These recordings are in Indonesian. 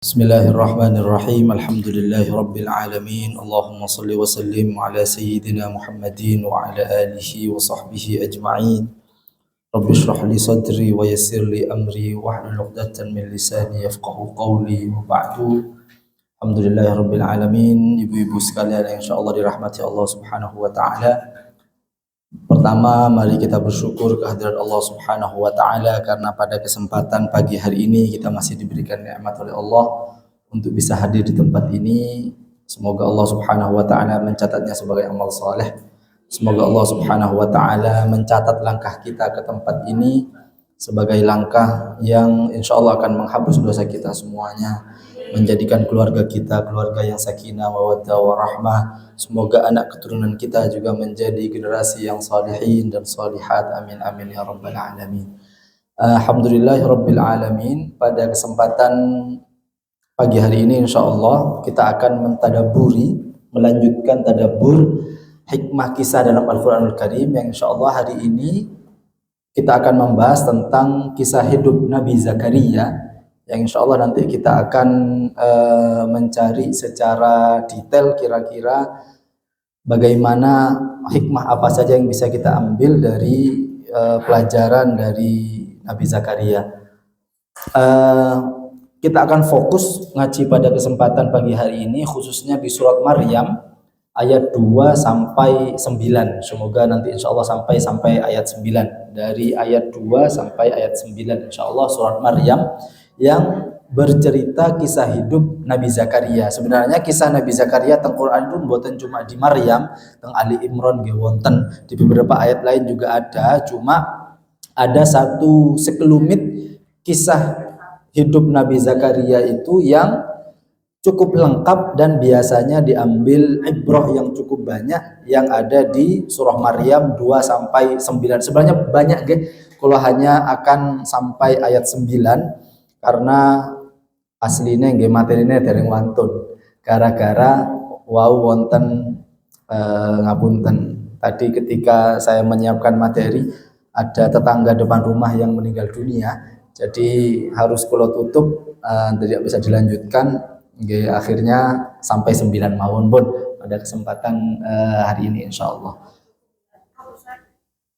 Bismillahirrahmanirrahim. Alhamdulillahi rabbil alamin. Allahumma salli wa sallim ala sayyidina Muhammadin wa ala alihi wa sahbihi ajma'in. Rabbi shrah li sadri wa yassir li amri wa hlul 'uqdatam min lisani yafqahu qawli wa ba'du. Alhamdulillahi rabbil alamin. Ibu-ibu sekalian yang insyaallah dirahmati Allah Subhanahu wa taala. Pertama, mari kita bersyukur kehadirat Allah Subhanahu wa taala karena pada kesempatan pagi hari ini kita masih diberikan nikmat oleh Allah untuk bisa hadir di tempat ini. Semoga Allah Subhanahu wa taala mencatatnya sebagai amal saleh. Semoga Allah Subhanahu wa taala mencatat langkah kita ke tempat ini sebagai langkah yang insyaallah akan menghapus dosa kita semuanya, menjadikan keluarga kita keluarga yang sakinah, mawaddah, warahmah. Semoga anak keturunan kita juga menjadi generasi yang salihin dan salihat. Amin amin ya rabbal alamin. Alhamdulillahirabbil alamin. Pada kesempatan pagi hari ini insyaallah kita akan melanjutkan tadabbur hikmah kisah dalam Al-Qur'anul Karim yang insyaallah hari ini kita akan membahas tentang kisah hidup Nabi Zakaria yang insya Allah nanti kita akan mencari secara detail kira-kira bagaimana hikmah apa saja yang bisa kita ambil dari pelajaran dari Nabi Zakaria. Kita akan fokus ngaji pada kesempatan pagi hari ini khususnya di surat Maryam ayat 2 sampai 9. Semoga nanti insya Allah sampai ayat 9. Dari ayat 2 sampai ayat 9 insya Allah surat Maryam yang bercerita kisah hidup Nabi Zakaria. Sebenarnya kisah Nabi Zakaria teng Quran itu bukan cuma di Maryam, teng Ali Imran nggih wonten, di beberapa ayat lain juga ada, cuma ada satu sekelumit kisah hidup Nabi Zakaria itu yang cukup lengkap dan biasanya diambil ibrah yang cukup banyak yang ada di surah Maryam 2 sampai 9. Sebenarnya banyak nggih, kalau hanya akan sampai ayat 9 karena aslinya nggih materine dereng wantun. Gara-gara wau wonten ngapunten. Tadi ketika saya menyiapkan materi ada tetangga depan rumah yang meninggal dunia. Jadi harus kula tutup tidak bisa dilanjutkan. Akhirnya sampai 9 mawon pun pada kesempatan hari ini insyaallah.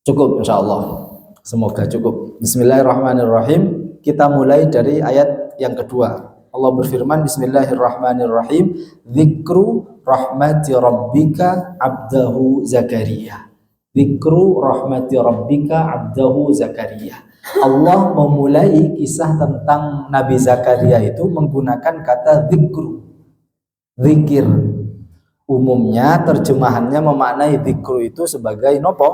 Cukup insyaallah. Semoga cukup. Bismillahirrahmanirrahim. Kita mulai dari ayat yang kedua. Allah berfirman bismillahirrahmanirrahim. Dzikru rahmati rabbika 'abdahu Zakaria. Dzikru rahmati rabbika 'abdahu Zakaria. Allah memulai kisah tentang Nabi Zakaria itu menggunakan kata dzikru. Zikir. Umumnya terjemahannya memaknai dzikru itu sebagai nopo?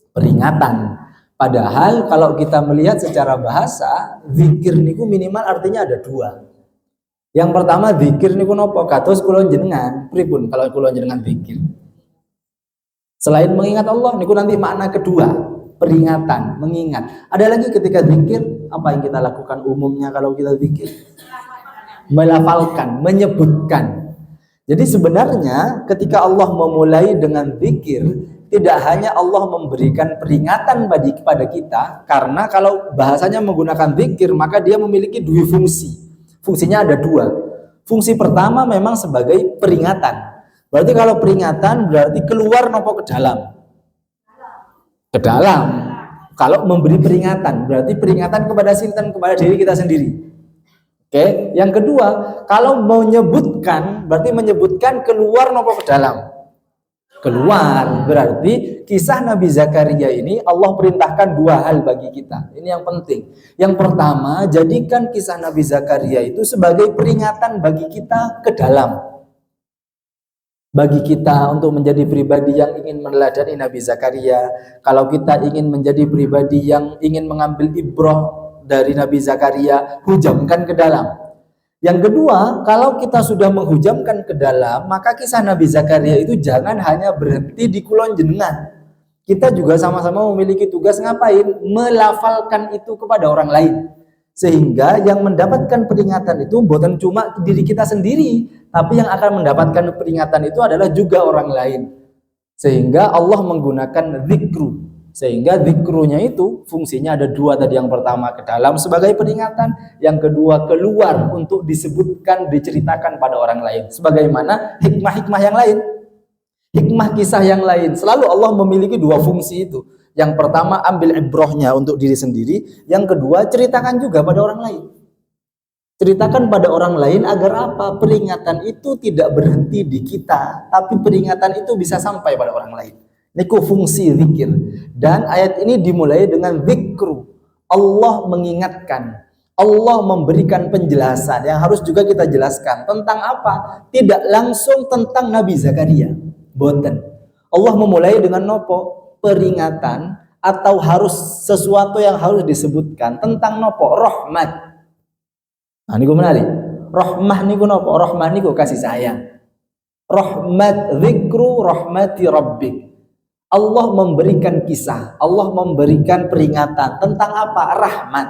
Peringatan. Padahal kalau kita melihat secara bahasa, zikir niku minimal artinya ada dua. Yang pertama zikir niku nopo? Kados kula jenengan, pripun kalau kula jenengan zikir? Selain mengingat Allah niku nanti makna kedua, peringatan, mengingat. Ada lagi ketika zikir, apa yang kita lakukan umumnya kalau kita zikir? Melafalkan, menyebutkan. Jadi sebenarnya ketika Allah memulai dengan zikir, tidak hanya Allah memberikan peringatan kepada kita, karena kalau bahasanya menggunakan zikir, maka dia memiliki dua fungsi. Fungsinya ada dua. Fungsi pertama memang sebagai peringatan. Berarti kalau peringatan berarti keluar nopo ke dalam. Ke dalam. Kalau memberi peringatan berarti peringatan kepada sinten, kepada diri kita sendiri. Oke. Yang kedua, kalau menyebutkan berarti menyebutkan keluar nopo ke dalam. Keluar berarti kisah Nabi Zakaria ini Allah perintahkan dua hal bagi kita. Ini yang penting. Yang pertama, jadikan kisah Nabi Zakaria itu sebagai peringatan bagi kita ke dalam. Bagi kita untuk menjadi pribadi yang ingin meneladani Nabi Zakaria. Kalau kita ingin menjadi pribadi yang ingin mengambil ibrah dari Nabi Zakaria, hujamkan ke dalam. Yang kedua, kalau kita sudah menghujamkan ke dalam, maka kisah Nabi Zakaria itu jangan hanya berhenti di kulon jenengan. Kita juga sama-sama memiliki tugas ngapain? Melafalkan itu kepada orang lain. Sehingga yang mendapatkan peringatan itu bukan cuma diri kita sendiri, tapi yang akan mendapatkan peringatan itu adalah juga orang lain. Sehingga Allah menggunakan zikru Sehingga zikrunya itu fungsinya ada dua tadi. Yang pertama ke dalam sebagai peringatan, yang kedua keluar untuk disebutkan, diceritakan pada orang lain. Sebagaimana hikmah-hikmah yang lain, hikmah kisah yang lain. Selalu Allah memiliki dua fungsi itu. Yang pertama ambil ibrohnya untuk diri sendiri, yang kedua ceritakan juga pada orang lain. Ceritakan pada orang lain agar apa? Peringatan itu tidak berhenti di kita, tapi peringatan itu bisa sampai pada orang lain. Niku fungsi zikir. Dan ayat ini dimulai dengan zikru. Allah mengingatkan, Allah memberikan penjelasan yang harus juga kita jelaskan. Tentang apa? Tidak langsung tentang Nabi Zakaria. Boten. Allah memulai dengan nopo? Peringatan atau harus sesuatu yang harus disebutkan tentang nopo? Rahmat. Nah, niku menarik. Rahmah niku nopo? Rahmah niku kasih sayang. Rahmat, zikru rahmati rabbik. Allah memberikan kisah, Allah memberikan peringatan tentang apa? Rahmat.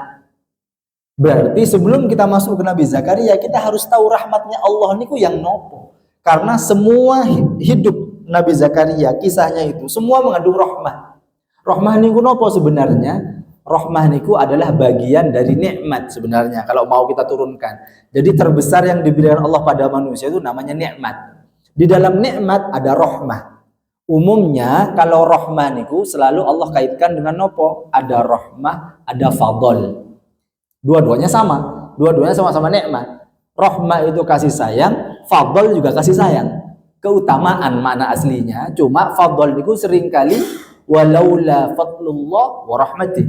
Berarti sebelum kita masuk ke Nabi Zakaria, kita harus tahu rahmatnya Allah niku yang nopo. Karena semua hidup Nabi Zakaria, kisahnya itu semua mengandung rahmat. Rahmah niku nopo sebenarnya? Rahmah niku adalah bagian dari nikmat sebenarnya kalau mau kita turunkan. Jadi terbesar yang diberikan Allah pada manusia itu namanya nikmat. Di dalam nikmat ada rahmah. Umumnya kalau rahmah niku selalu Allah kaitkan dengan nopo? Ada rahmah, ada fadl. Dua-duanya sama. Dua-duanya sama-sama nikmat. Rahmah itu kasih sayang, fadl juga kasih sayang. Keutamaan mana aslinya, cuma fadl niku seringkali walaula fadlullah wa rahmatih.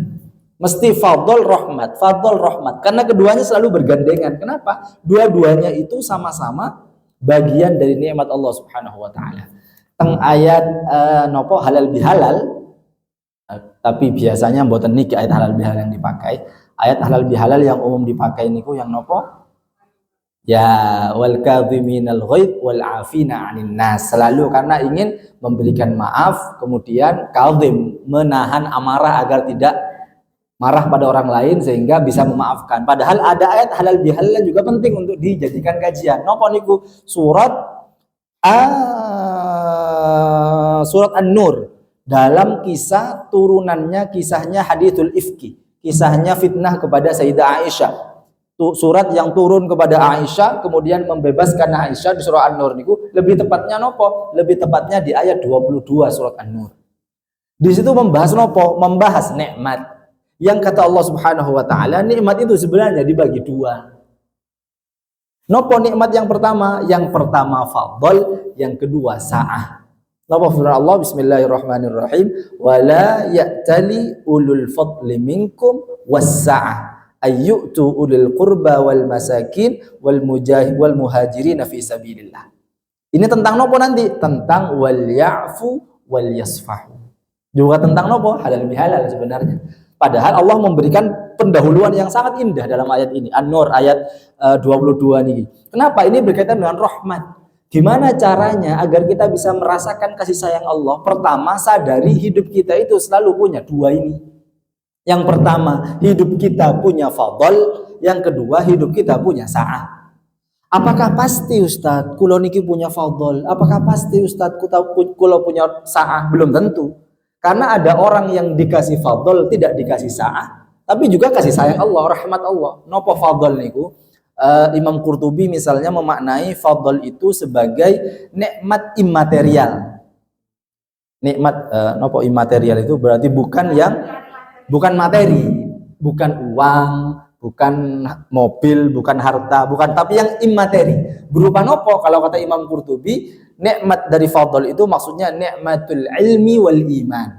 Mesti fadl rahmat, fadl rahmat. Karena keduanya selalu bergandengan. Kenapa? Dua-duanya itu sama-sama bagian dari nikmat Allah Subhanahu wa taala. Teng ayat nopo halal bihalal, tapi biasanya mboten niki ayat halal bihalal yang dipakai. Ayat halal bihalal yang umum dipakai niku yang nopo? Ya wal kadhiminal ghaid wal afina 'anil nas. Selalu karena ingin memberikan maaf, kemudian kadhim, menahan amarah agar tidak marah pada orang lain sehingga bisa memaafkan. Padahal ada ayat halal bihalal juga penting untuk dijadikan kajian. Nopo niku? Surat An-Nur, dalam kisah turunannya, kisahnya hadithul ifki, kisahnya fitnah kepada Sayyidah Aisyah. Surat yang turun kepada Aisyah kemudian membebaskan Aisyah di surah An-Nur niku, lebih tepatnya nopo? Lebih tepatnya di ayat 22 surat An-Nur. Di situ membahas nopo? Membahas nikmat. Yang kata Allah Subhanahu wa taala, nikmat itu sebenarnya dibagi dua. Nopo nikmat yang pertama? Yang pertama fadl, yang kedua sa'ah. Nopo firman Allah, bismillahirrahmanirrahim, wala ya'tali ulul fadli minkum was-sa'ah ayyutu ulil qurba wal masakin wal muhajirin fi sabilillah. Ini tentang nopo nanti? Tentang wal ya'fu wal yasfahu. Juga tentang nopo? Halal bihalal sebenarnya. Padahal Allah memberikan pendahuluan yang sangat indah dalam ayat ini. An-Nur ayat 22 nih. Kenapa? Ini berkaitan dengan rahmat. Gimana caranya agar kita bisa merasakan kasih sayang Allah? Pertama, sadari hidup kita itu selalu punya dua ini. Yang pertama, hidup kita punya fadl. Yang kedua, hidup kita punya sa'ah. Apakah pasti Ustadz kulo niki punya fadl? Apakah pasti Ustadz kulo punya sa'ah? Belum tentu. Karena ada orang yang dikasih fadl tidak dikasih sa'ah, tapi juga kasih sayang Allah, rahmat Allah. Nopo fadl niku? Imam Qurtubi misalnya memaknai fadl itu sebagai nikmat imaterial. Nikmat nopo imaterial itu berarti bukan materi, bukan uang, bukan mobil, bukan harta, bukan, tapi yang imateri. Berupa nopo? Kalau kata Imam Qurtubi, nikmat dari fadl itu maksudnya nikmatul ilmi wal iman.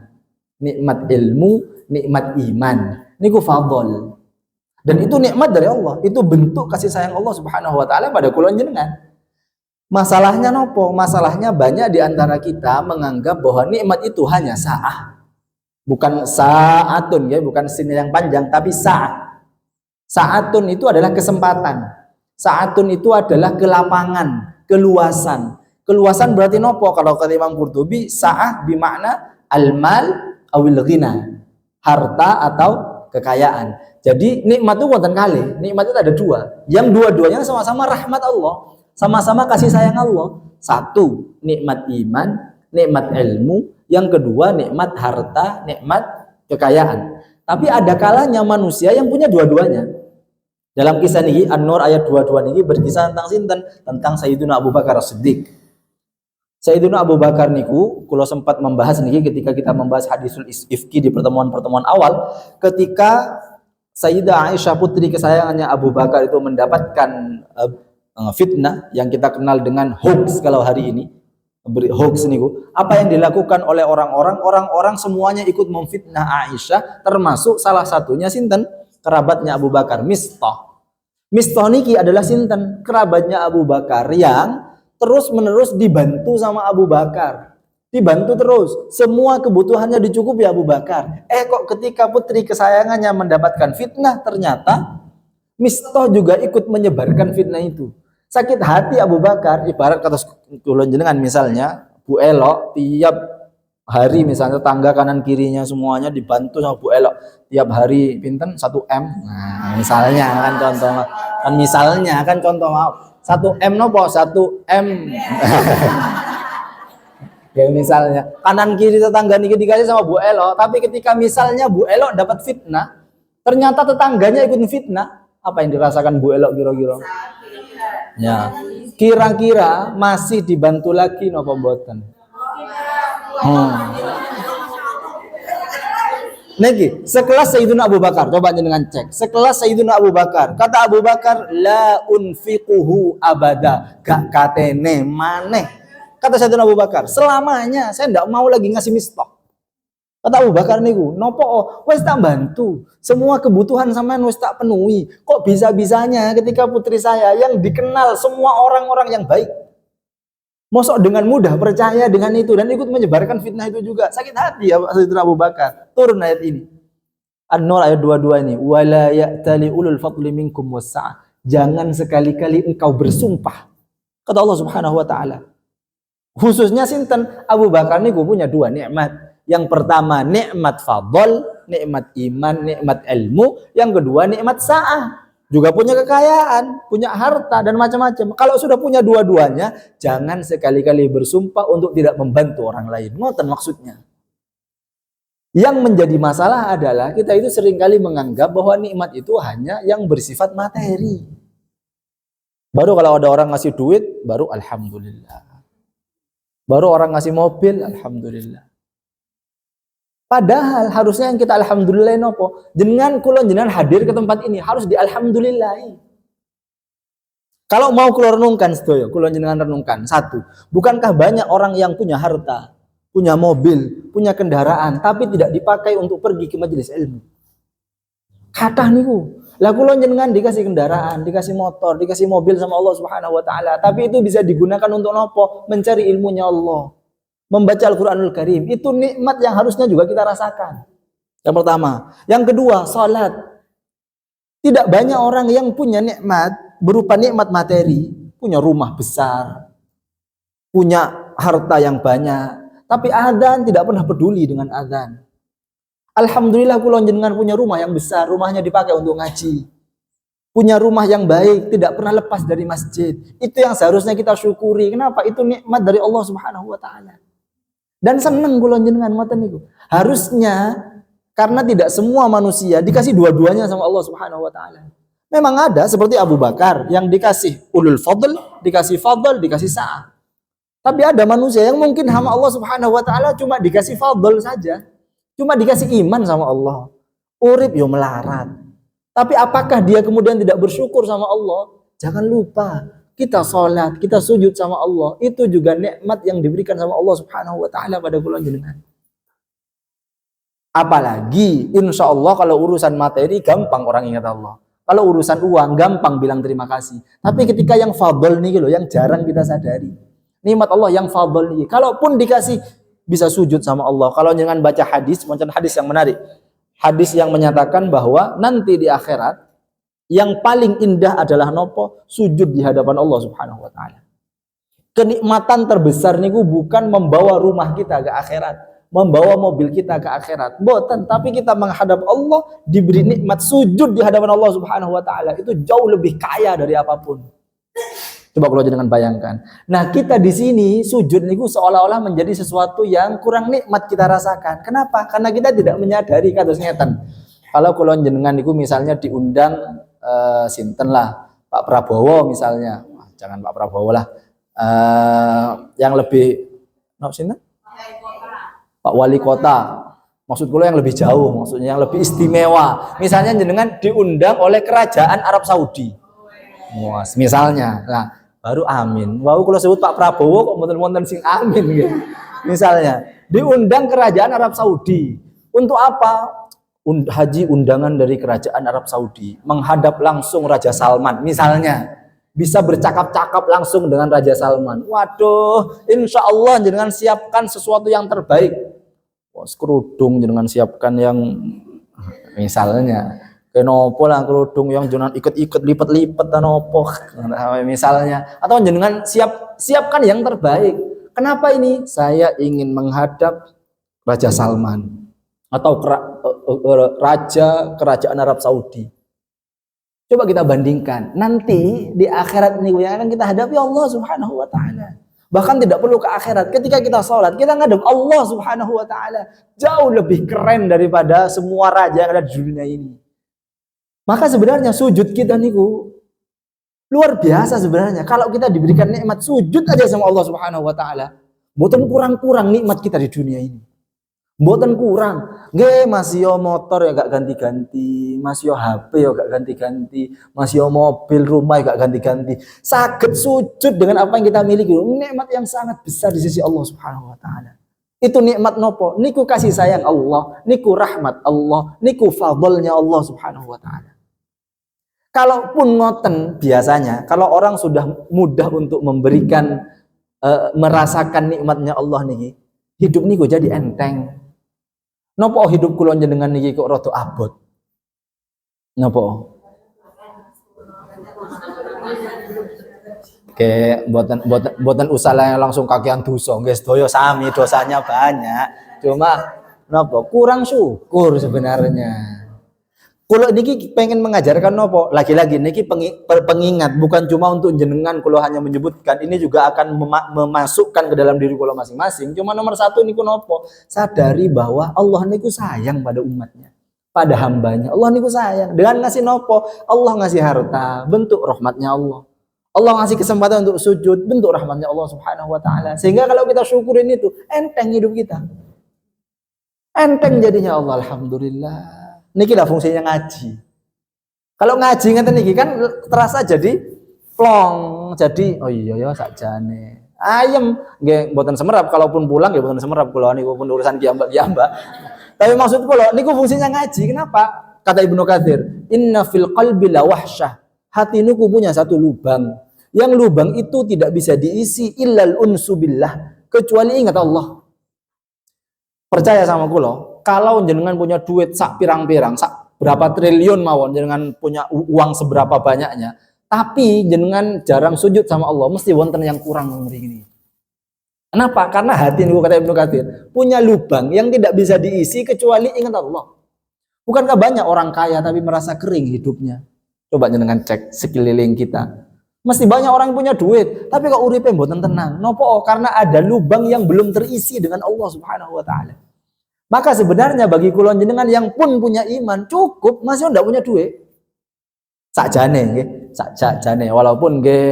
Nikmat ilmu, nikmat iman. Niku fadl. Dan itu nikmat dari Allah. Itu bentuk kasih sayang Allah Subhanahu wa taala pada kula jenengan. Masalahnya nopo? Masalahnya banyak di antara kita menganggap bahwa nikmat itu hanya sa'ah. Bukan sa'atun ya, bukan sin yang panjang, tapi sa'ah. Sa'atun itu adalah kesempatan. Sa'atun itu adalah kelapangan, keluasan. Keluasan berarti nopo? Kalau kata Imam Qurtubi, sa'ah bimakna al-mal awil ghina. Harta atau kekayaan. Jadi nikmat itu wonten kali. Nikmat itu ada dua. Yang dua-duanya sama-sama rahmat Allah, sama-sama kasih sayang Allah. Satu, nikmat iman. nikmat ilmu, yang kedua nikmat harta, nikmat kekayaan. Tapi ada kalanya manusia yang punya dua-duanya. Dalam kisah niki An-Nur ayat 22 niki berkisah tentang sinten? Tentang Sayyidina Abu Bakar As-Siddiq. Sayyidina Abu Bakar niku, kalau sempat membahas niki ketika kita membahas hadisul ifki di pertemuan-pertemuan awal, ketika Sayyidah Aisyah putri kesayangannya Abu Bakar itu mendapatkan fitnah yang kita kenal dengan hoax kalau hari ini, hoax niku, apa yang dilakukan oleh orang-orang semuanya ikut memfitnah Aisyah, termasuk salah satunya sinten? Kerabatnya Abu Bakar, Mistah. Mistah niki adalah sinten? Kerabatnya Abu Bakar yang terus menerus dibantu sama Abu Bakar, dibantu terus, semua kebutuhannya dicukupi Abu Bakar. Kok ketika putri kesayangannya mendapatkan fitnah, ternyata Mistah juga ikut menyebarkan fitnah itu. Sakit hati Abu Bakar, ibarat kata kula jenengan misalnya Bu Elok tiap hari misalnya tangga kanan kirinya semuanya dibantu sama Bu Elok tiap hari pinten 1 M. Nah, misalnya kan contoh, kan misalnya kan contoh, maaf. 1 M nopo 1 M. Ya misalnya kanan kiri tetangga niki dikasih sama Bu Elo, tapi ketika misalnya Bu Elo dapat fitnah, ternyata tetangganya ikut fitnah, apa yang dirasakan Bu Elo kira-kira? Ya, kira-kira masih dibantu lagi nopo mboten? Niki, sekelas Sayyidina Abu Bakar, coba dengan cek. Sekelas Sayyidina Abu Bakar, kata Abu Bakar, la unfiquhu abada, gak katene maneh. Kata Sayyidina Abu Bakar, selamanya saya ndak mau lagi ngasih Mistah. Kata Abu Bakar niku, nopo wis tak bantu, semua kebutuhan sampean wis tak penuhi. Kok bisa-bisanya ketika putri saya yang dikenal semua orang-orang yang baik, mosok dengan mudah percaya dengan itu dan ikut menyebarkan fitnah itu juga. Sakit hati ya Sayyidina Abu Bakar. Turun ayat ini. An-Nur ayat 22 ini. Wala ya'tali ulul fadli minkum wasa'ah. Jangan sekali-kali engkau bersumpah. Kata Allah Subhanahu wa taala. Khususnya sinten? Abu Bakar niku punya 2 nikmat. Yang pertama nikmat fadl, nikmat iman, nikmat ilmu. Yang kedua nikmat sa'ah. Juga punya kekayaan, punya harta dan macam-macam. Kalau sudah punya dua-duanya, jangan sekali-kali bersumpah untuk tidak membantu orang lain. Ngoten maksudnya. Yang menjadi masalah adalah kita itu seringkali menganggap bahwa nikmat itu hanya yang bersifat materi. Baru kalau ada orang ngasih duit, baru alhamdulillah. Baru orang ngasih mobil, alhamdulillah. Padahal harusnya yang kita alhamdulillah nopo, jenengan kulon jenengan hadir ke tempat ini harus di alhamdulillahi. Kalau mau kulon renungkan sedoyo, kulon jenengan renungkan. 1, bukankah banyak orang yang punya harta, punya mobil, punya kendaraan, tapi tidak dipakai untuk pergi ke majelis ilmu? Kathah niku. Lah kulon jenengan dikasih kendaraan, dikasih motor, dikasih mobil sama Allah Subhanahu wa taala, tapi itu bisa digunakan untuk nopo? Mencari ilmunya Allah. Membaca Al-Quranul Karim, itu nikmat yang harusnya juga kita rasakan. Yang pertama. Yang kedua, salat. Tidak banyak orang yang punya nikmat berupa nikmat materi, punya rumah besar, punya harta yang banyak, tapi adzan tidak pernah peduli dengan adzan. Alhamdulillah kulon jenengan punya rumah yang besar, rumahnya dipakai untuk ngaji. Punya rumah yang baik, tidak pernah lepas dari masjid. Itu yang seharusnya kita syukuri. Kenapa? Itu nikmat dari Allah Subhanahu wa taala. Dan seneng kula jenengan ngoten niku. Harusnya karena tidak semua manusia dikasih dua-duanya sama Allah Subhanahu wa taala. Memang ada seperti Abu Bakar yang dikasih ulul fadl, dikasih sa'ah. Tapi ada manusia yang mungkin sama Allah Subhanahu wa taala cuma dikasih fadl saja. Cuma dikasih iman sama Allah. Urip yo melarat. Tapi apakah dia kemudian tidak bersyukur sama Allah? Jangan lupa. Kita sholat, kita sujud sama Allah, itu juga nikmat yang diberikan sama Allah Subhanahu wa taala pada kula jenengan. Apalagi insya Allah kalau urusan materi gampang orang ingat Allah. Kalau urusan uang gampang bilang terima kasih. Tapi ketika yang fadl nih loh, yang jarang kita sadari. Nikmat Allah yang fadl nih. Kalaupun dikasih bisa sujud sama Allah. Kalau jangan baca hadis, macam hadis yang menarik. Hadis yang menyatakan bahwa nanti di akhirat yang paling indah adalah nopo? Sujud di hadapan Allah Subhanahu wa taala. Kenikmatan terbesar niku bukan membawa rumah kita ke akhirat, membawa mobil kita ke akhirat. Mboten, tapi kita menghadap Allah diberi nikmat sujud di hadapan Allah Subhanahu wa taala. Itu jauh lebih kaya dari apapun. Coba kalau jenengan bayangkan. Nah, kita di sini sujud niku seolah-olah menjadi sesuatu yang kurang nikmat kita rasakan. Kenapa? Karena kita tidak menyadari kados ngeten. Kalau kula jenengan niku misalnya diundang sinten lah, Pak Prabowo misalnya. Wah, jangan Pak Prabowo lah. Yang lebih sinten? Pak Wali Kota. Maksud kula yang lebih jauh, maksudnya yang lebih istimewa. Misalnya jenengan diundang oleh kerajaan Arab Saudi. Misalnya. Nah, baru amin. Wau kalau sebut Pak Prabowo kok wonten-wonten sing amin gitu. Misalnya diundang kerajaan Arab Saudi. Untuk apa? Haji undangan dari kerajaan Arab Saudi menghadap langsung Raja Salman misalnya. Bisa bercakap-cakap langsung dengan Raja Salman. Waduh, insya Allah jenengan siapkan sesuatu yang terbaik. Kerudung jenengan siapkan yang misalnya kenopo lah kerudung yang jenengan ikut-ikut lipat-lipat dan opo misalnya, atau jenengan siapkan yang terbaik. Kenapa ini? Saya ingin menghadap Raja Salman atau raja kerajaan Arab Saudi. Coba kita bandingkan nanti di akhirat ini yang akan kita hadapi Allah Subhanahu wa taala. Bahkan tidak perlu ke akhirat, ketika kita sholat kita ngadep Allah Subhanahu wa taala, jauh lebih keren daripada semua raja yang ada di dunia ini. Maka sebenarnya sujud kita niku luar biasa sebenarnya. Kalau kita diberikan nikmat sujud aja sama Allah Subhanahu wa taala, mboten kurang-kurang nikmat kita di dunia ini. Mboten kurang. Nggih, masih yo motor ya gak ganti-ganti, masih yo HP ya gak ganti-ganti, masih yo mobil rumah ya gak ganti-ganti. Saged sujud dengan apa yang kita miliki, nikmat yang sangat besar di sisi Allah Subhanahu wa taala. Itu nikmat nopo? Niku kasih sayang Allah, niku rahmat Allah, niku fadlnya Allah Subhanahu wa taala. Kalaupun ngoten biasanya, kalau orang sudah mudah untuk memberikan merasakan nikmatnya Allah niki, hidup niku jadi enteng. Nopo hidup kula jenengan niki kok rada abot? Nopo? Oke, boten usah langsung kakean dosa, nggih sedaya sami dosanya banyak. Cuma nopo? Kurang syukur sebenarnya. Kalau niki pengen mengajarkan nopo? Lagi-lagi niki pengingat, bukan cuma untuk jenengan kalau hanya menyebutkan, ini juga akan memasukkan ke dalam diri kula masing-masing. Cuma nomor satu niku nopo? Sadari bahwa Allah niku sayang pada umatnya, pada hambanya. Allah niku sayang. Dengan ngasih nopo? Allah ngasih harta, bentuk rahmatnya Allah. Allah ngasih kesempatan untuk sujud, bentuk rahmatnya Allah Subhanahu wa taala. Sehingga kalau kita syukurin itu, enteng hidup kita. Enteng jadinya Allah, alhamdulillah. Niki lah fungsinya ngaji. Kalau ngaji ngeten niki kan terasa jadi plong, jadi oh iya ya sakjane. Ayem nggih mboten semerap, kalaupun pulang nggih mboten semerap kula niku pun urusan kiambak-kiambak. Tapi maksud kula niku fungsinya ngaji. Kenapa? Kata Ibnu Katsir, "Inna fil qalbi la wahsyah." Hati niku punya satu lubang. Yang lubang itu tidak bisa diisi illal unsu billah, kecuali ingat Allah. Percaya sama kula, kalau jenengan punya duit sak pirang-pirang, sak berapa triliun mawon, jenengan punya uang seberapa banyaknya, tapi jenengan jarang sujud sama Allah, mesti wonten yang kurang ini. Kenapa? Karena hati niku kata Ibnu Katsir, punya lubang yang tidak bisa diisi kecuali ingat Allah. Bukankah banyak orang kaya tapi merasa kering hidupnya? Coba jenengan cek sekeliling kita. Mesti banyak orang yang punya duit, tapi kok uripe mboten tenang. Nopo? Karena ada lubang yang belum terisi dengan Allah Subhanahu wa taala. Maka sebenarnya bagi kula jenengan yang pun punya iman cukup, masih ndak punya duit. Sakjane nggih, sakjane walaupun nggih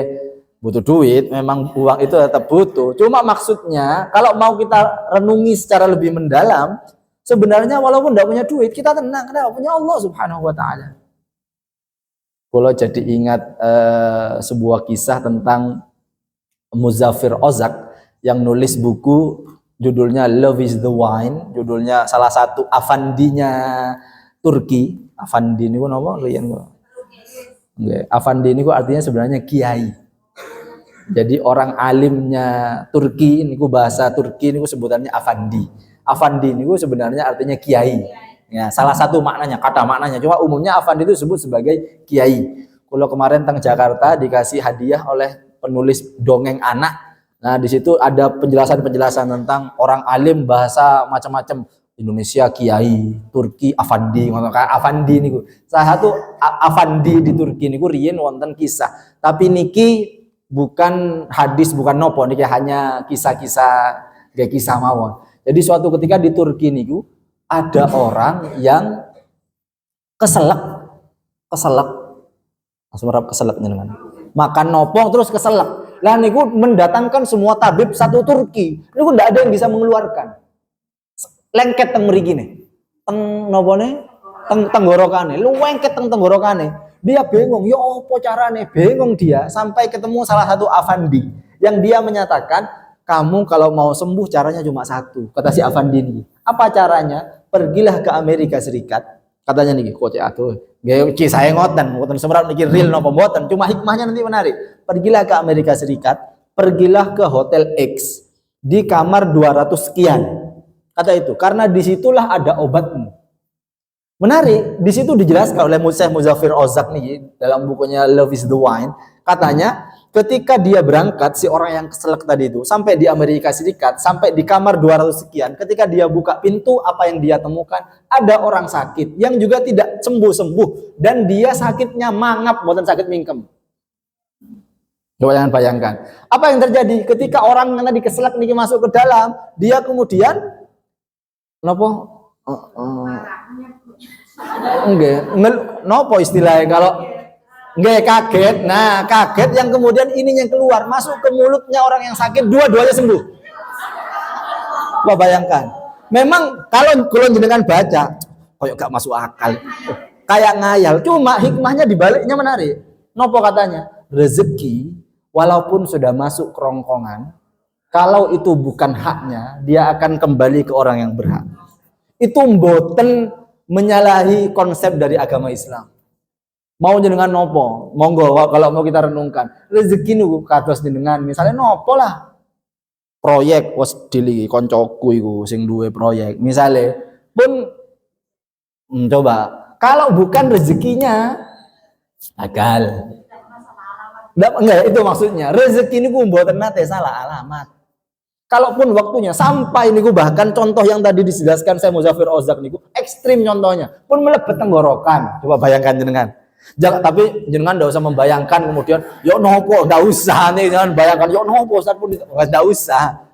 butuh duit, memang uang itu tetap butuh. Cuma maksudnya kalau mau kita renungi secara lebih mendalam, sebenarnya walaupun ndak punya duit, kita tenang karena punya Allah Subhanahu wa taala. Kalau jadi ingat sebuah kisah tentang Muzaffir Ozak yang nulis buku judulnya Love is the Wine, judulnya salah satu afandinya Turki. Afandi niku napa riyen kok. Nggih, afandi niku artinya sebenarnya kiai. Jadi orang alimnya Turki niku bahasa Turki niku sebutannya afandi. Afandi niku sebenarnya artinya kiai. Ya, salah satu maknanya, kata maknanya. Cuma umumnya afandi itu disebut sebagai kiai. Kalau kemarin teng Jakarta dikasih hadiah oleh penulis dongeng anak. Nah, di situ ada penjelasan-penjelasan tentang orang alim bahasa macam-macam. Indonesia kiai, Turki afandi, ngono kae afandi niku. Salah satu afandi di Turki niku riyen wonten kisah. Tapi niki bukan hadis, bukan nopo niki hanya kisah-kisah kayak kisah mawon. Jadi suatu ketika di Turki niku ada orang yang keselak, langsung merap keselak jenengan. Makan nopong terus keselak. Lah niku mendatangkan semua tabib satu Turki. Niku ndak ada yang bisa mengeluarkan. Lengket teng mriki nih. Teng nopone? Teng tenggorokane. Lu lengket teng tenggorokane. Dia bingung, ya apa carane? Bingung dia sampai ketemu salah satu Afandi yang dia menyatakan, kamu kalau mau sembuh caranya cuma satu. Kata si Afandi ini. Apa caranya? Pergilah ke Amerika Serikat. Katanya nih, kok atuh. Nggih saya ngoten semerap niki real napa mboten. Cuma hikmahnya nanti menarik. Pergilah ke Amerika Serikat, pergilah ke Hotel X di kamar 200 sekian. Kata itu, karena disitulah ada obatmu. Menarik, di situ dijelaskan oleh Syekh Muzaffir Ozak nih dalam bukunya Love is the Wine. Katanya, ketika dia berangkat, si orang yang keselak tadi itu, sampai di Amerika Serikat, sampai di kamar 200 sekian, ketika dia buka pintu, apa yang dia temukan? Ada orang sakit, yang juga tidak sembuh-sembuh, dan dia sakitnya mangap, bukan sakit mingkem. Coba jangan bayangkan. Apa yang terjadi? Ketika orang yang tadi keselak nih masuk ke dalam, dia kemudian, nopo? Nopo istilahnya kalau nggak kaget. Nah, kaget yang kemudian ininya keluar masuk ke mulutnya orang yang sakit, dua-duanya sembuh. Coba bayangkan. Memang kalau jenengan baca, koyok gak masuk akal, kayak ngayal. Cuma hikmahnya dibaliknya menarik. Nopo katanya, rezeki walaupun sudah masuk kerongkongan, kalau itu bukan haknya, dia akan kembali ke orang yang berhak. Itu mboten menyalahi konsep dari agama Islam. Mau jenengan nopo, monggo kalau mau kita renungkan. Rezeki niku kados jenengan, misalnya nopo lah. Proyek wis dili koncoku iku sing duwe proyek. Misalnya pun coba kalau bukan rezekinya gagal. Enggak, itu maksudnya. Rezeki niku mboten nate salah alamat. Kalaupun waktunya sampai niku bahkan contoh yang tadi dijelaskan saya Muzaffir Ozak niku ekstrim contohnya pun melebet tenggorokan. Coba bayangkan jenengan. Jangan, tapi jenengan enggak usah membayangkan kemudian yo nopo enggak usah nih jangan bayangkan yo nopo Ustaz pun enggak usah.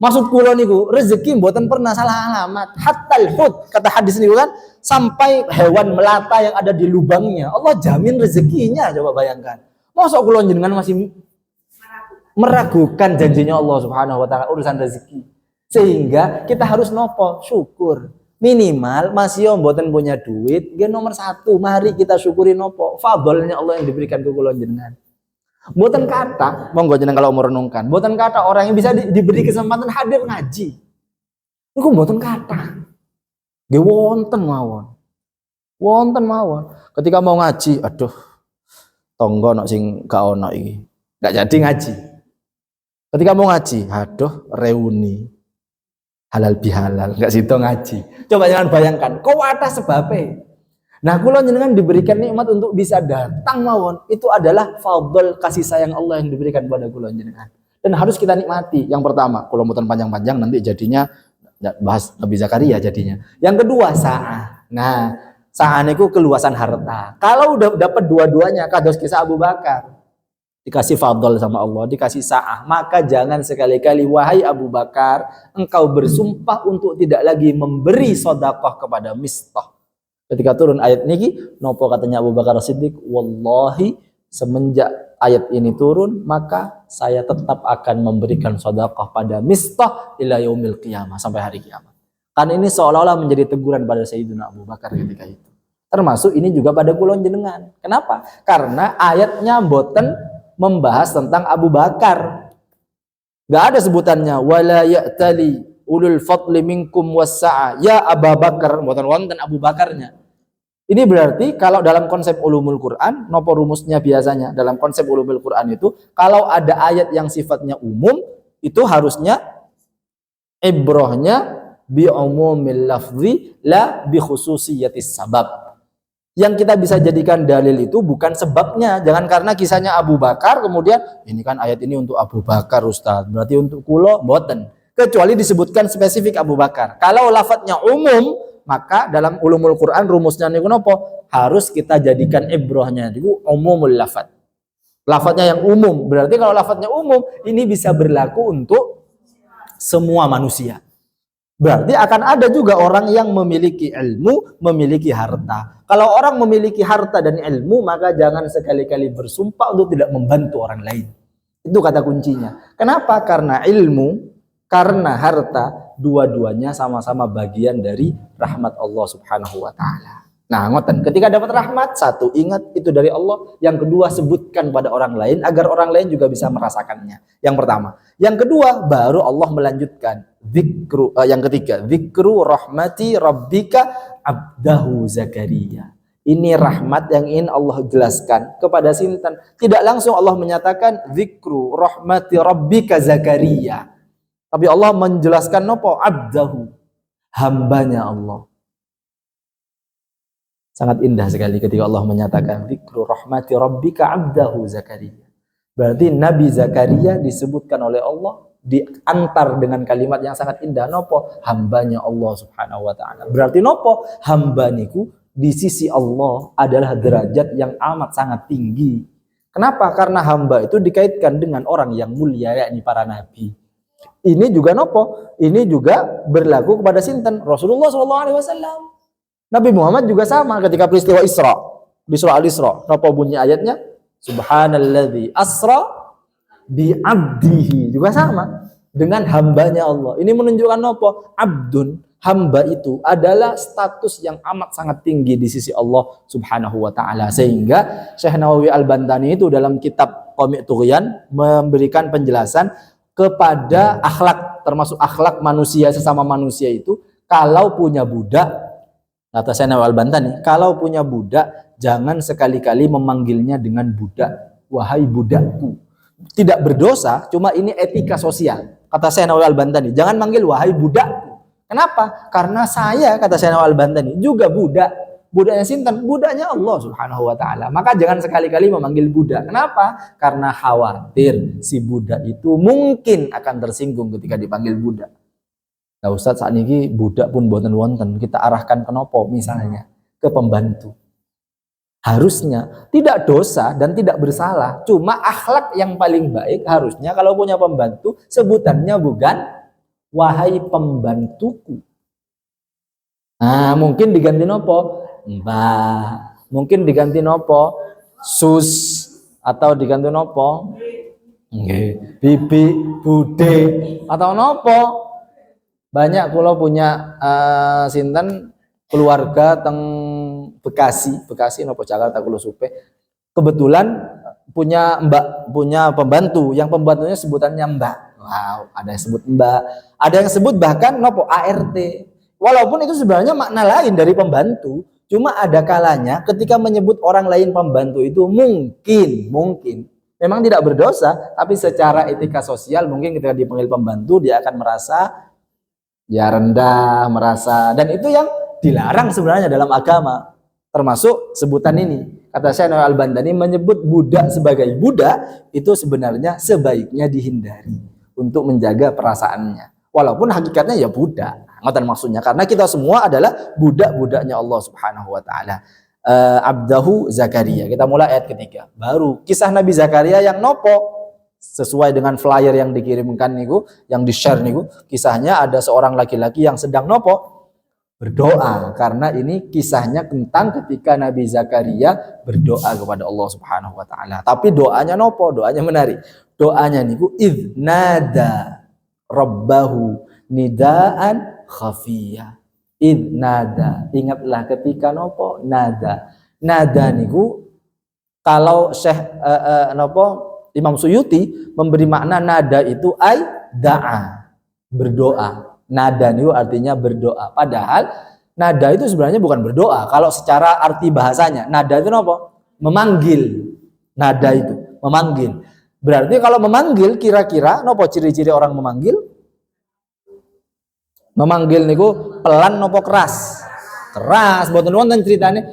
Maksud kula niku rezeki mboten pernah salah alamat. Hatal hut kata hadis niku kan sampai hewan melata yang ada di lubangnya Allah jamin rezekinya. Coba bayangkan. Masa kula jenengan masih meragukan janjinya Allah Subhanahu wa taala urusan rezeki. Sehingga kita harus nopo syukur. Minimal masih mboten punya duit, nggih nomor satu, mari kita syukuri nopo fadlnya Allah yang diberikan ke kula jenengan. Mboten kata, monggo jenengan kalau mau renungkan, mboten kata orang yang bisa diberi kesempatan hadir ngaji. Niku mboten kata. Nggih wonten mawon. Wonten mawon. Ketika mau ngaji, aduh tonggo nok sing gak ono iki. Gak jadi ngaji. Ketika mau ngaji, aduh reuni halal bihalal, nggak situ ngaji. Coba jangan bayangkan, kau atas sebabnya. Nah, kula jenengan diberikan nikmat untuk bisa datang mawon, itu adalah fadl kasih sayang Allah yang diberikan pada kula jenengan. Dan harus kita nikmati. Yang pertama, kula mutan panjang-panjang nanti jadinya bahas Nabi Zakaria jadinya. Yang kedua, sa'ah. Nah, sa'ah niku keluasan harta. Kalau udah dapat dua-duanya, kados kisah Abu Bakar. Dikasih fadl sama Allah, dikasih sa'ah, maka jangan sekali-kali wahai Abu Bakar engkau bersumpah untuk tidak lagi memberi sedekah kepada Mistah. Ketika turun ayat niki, nopo katanya Abu Bakar Siddiq, wallahi semenjak ayat ini turun maka saya tetap akan memberikan sedekah pada Mistah ila yaumil qiyamah, sampai hari kiamat. Karena ini seolah-olah menjadi teguran pada Sayyidina Abu Bakar ketika itu. Termasuk ini juga pada kula jenengan. Kenapa? Karena ayatnya mboten membahas tentang Abu Bakar. Gak ada sebutannya wala ya'tali ulul fadli minkum wassa'a ya Abu Bakar, mboten wonten Abu Bakarnya. Ini berarti kalau dalam konsep ulumul Quran, nopo rumusnya biasanya dalam konsep ulumul Quran itu kalau ada ayat yang sifatnya umum itu harusnya ibrahnya bi umumil lafzi la bi khususiyatis sabab. Yang kita bisa jadikan dalil itu bukan sebabnya. Jangan karena kisahnya Abu Bakar kemudian ini kan ayat ini untuk Abu Bakar Ustaz, berarti untuk kulo mboten. Kecuali disebutkan spesifik Abu Bakar. Kalau lafadznya umum, maka dalam ulumul Quran rumusnya niku napa? Harus kita jadikan ibrahnya niku umumul lafadz. Lafadznya yang umum. Berarti kalau lafadznya umum, ini bisa berlaku untuk semua manusia. Berarti akan ada juga orang yang memiliki ilmu, memiliki harta. Kalau orang memiliki harta dan ilmu, maka jangan sekali-kali bersumpah untuk tidak membantu orang lain. Itu kata kuncinya. Kenapa? Karena ilmu, karena harta, dua-duanya sama-sama bagian dari rahmat Allah Subhanahu wa taala. Nah, ngoten, ketika dapat rahmat, satu, ingat itu dari Allah. Yang kedua, sebutkan pada orang lain agar orang lain juga bisa merasakannya. Yang pertama. Yang kedua, baru Allah melanjutkan. Yang ketiga, zikru rahmati rabbika abdahu Zakaria. Ini rahmat yang ingin Allah jelaskan kepada sinten. Tidak langsung Allah menyatakan zikru rahmati rabbika Zakaria. Tapi Allah menjelaskan nopo abdahu, hambanya Allah. Sangat indah sekali ketika Allah menyatakan zikru rahmati rabbika abdahu Zakaria. Berarti Nabi Zakaria disebutkan oleh Allah, diantar dengan kalimat yang sangat indah, nopo, hambanya Allah Subhanahu wa taala. Berarti nopo, hamba niku di sisi Allah adalah derajat yang amat sangat tinggi. Kenapa? Karena hamba itu dikaitkan dengan orang yang mulia, yakni para nabi. Ini juga nopo, ini juga berlaku kepada sinten, Rasulullah SAW. Nabi Muhammad juga sama ketika peristiwa Isra, di surah Al-Isra, nopo bunyi ayatnya? Subhanalladzi asra bi abdihi, juga sama dengan hambanya Allah. Ini menunjukkan nopo, abdun, hamba itu adalah status yang amat sangat tinggi di sisi Allah Subhanahu wa taala. Sehingga Syekh Nawawi Al-Bantani itu dalam kitab Qami' Tughyan memberikan penjelasan kepada akhlak, termasuk akhlak manusia sesama manusia itu, kalau punya budak, kata Syekh Nawawi Al-Bantani, kalau punya budak jangan sekali-kali memanggilnya dengan budak, wahai budakku. Tidak berdosa, cuma ini etika sosial. Kata Syekh Nawawi Al-Bantani, jangan manggil wahai budakku. Kenapa? Karena saya, kata Syekh Nawawi Al-Bantani, juga budak. Budaknya sinten? Budaknya Allah Subhanahu wa taala. Maka jangan sekali-kali memanggil budak. Kenapa? Karena khawatir si budak itu mungkin akan tersinggung ketika dipanggil budak. Nah Ustadz, saat ini budak pun boten wonten, kita arahkan ke nopo misalnya, ke pembantu. Harusnya tidak dosa dan tidak bersalah, cuma akhlak yang paling baik harusnya kalau punya pembantu sebutannya bukan wahai pembantuku. Nah mungkin diganti nopo mbak, mungkin diganti nopo sus, atau diganti nopo bibi, bude, atau nopo. Banyak kalau punya sinten keluarga teng Bekasi nopo Jakarta kulo supe. Kebetulan punya pembantu, yang pembantunya sebutannya Mbak. Wow, ada yang sebut Mbak, ada yang sebut bahkan nopo ART. Walaupun itu sebenarnya makna lain dari pembantu, cuma ada kalanya ketika menyebut orang lain pembantu itu mungkin memang tidak berdosa, tapi secara etika sosial mungkin ketika dipanggil pembantu dia akan merasa ya rendah, merasa, dan itu yang dilarang sebenarnya dalam agama, termasuk sebutan ini. Kata Syekh Nawawi Al-Bantani, menyebut budak sebagai budak itu sebenarnya sebaiknya dihindari untuk menjaga perasaannya, walaupun hakikatnya ya budak. Ngoten maksudnya, karena kita semua adalah budak-budaknya Allah Subhanahu wa taala. Abdahu Zakaria. Kita mulai ayat ketiga. Baru kisah Nabi Zakaria yang nopo sesuai dengan flyer yang dikirimkan niku, yang di-share niku, kisahnya ada seorang laki-laki yang sedang nopo berdoa, karena ini kisahnya tentang ketika Nabi Zakaria berdoa kepada Allah Subhanahu wa taala. Tapi doanya nopo? Doanya menarik. Doanya niku idnada rabbahu nidaan khafiyah. Idnada, ingatlah ketika nopo nada. Nada niku kalau Syekh nopo Imam Suyuti memberi makna nada itu ay da'a, berdoa. Nada itu artinya berdoa. Padahal nada itu sebenarnya bukan berdoa. Kalau secara arti bahasanya, nada itu apa? Memanggil. Nada itu memanggil. Berarti kalau memanggil, kira-kira nopo ciri-ciri orang memanggil? Memanggil niku pelan nopo keras? Keras, mboten wonten ceritanya.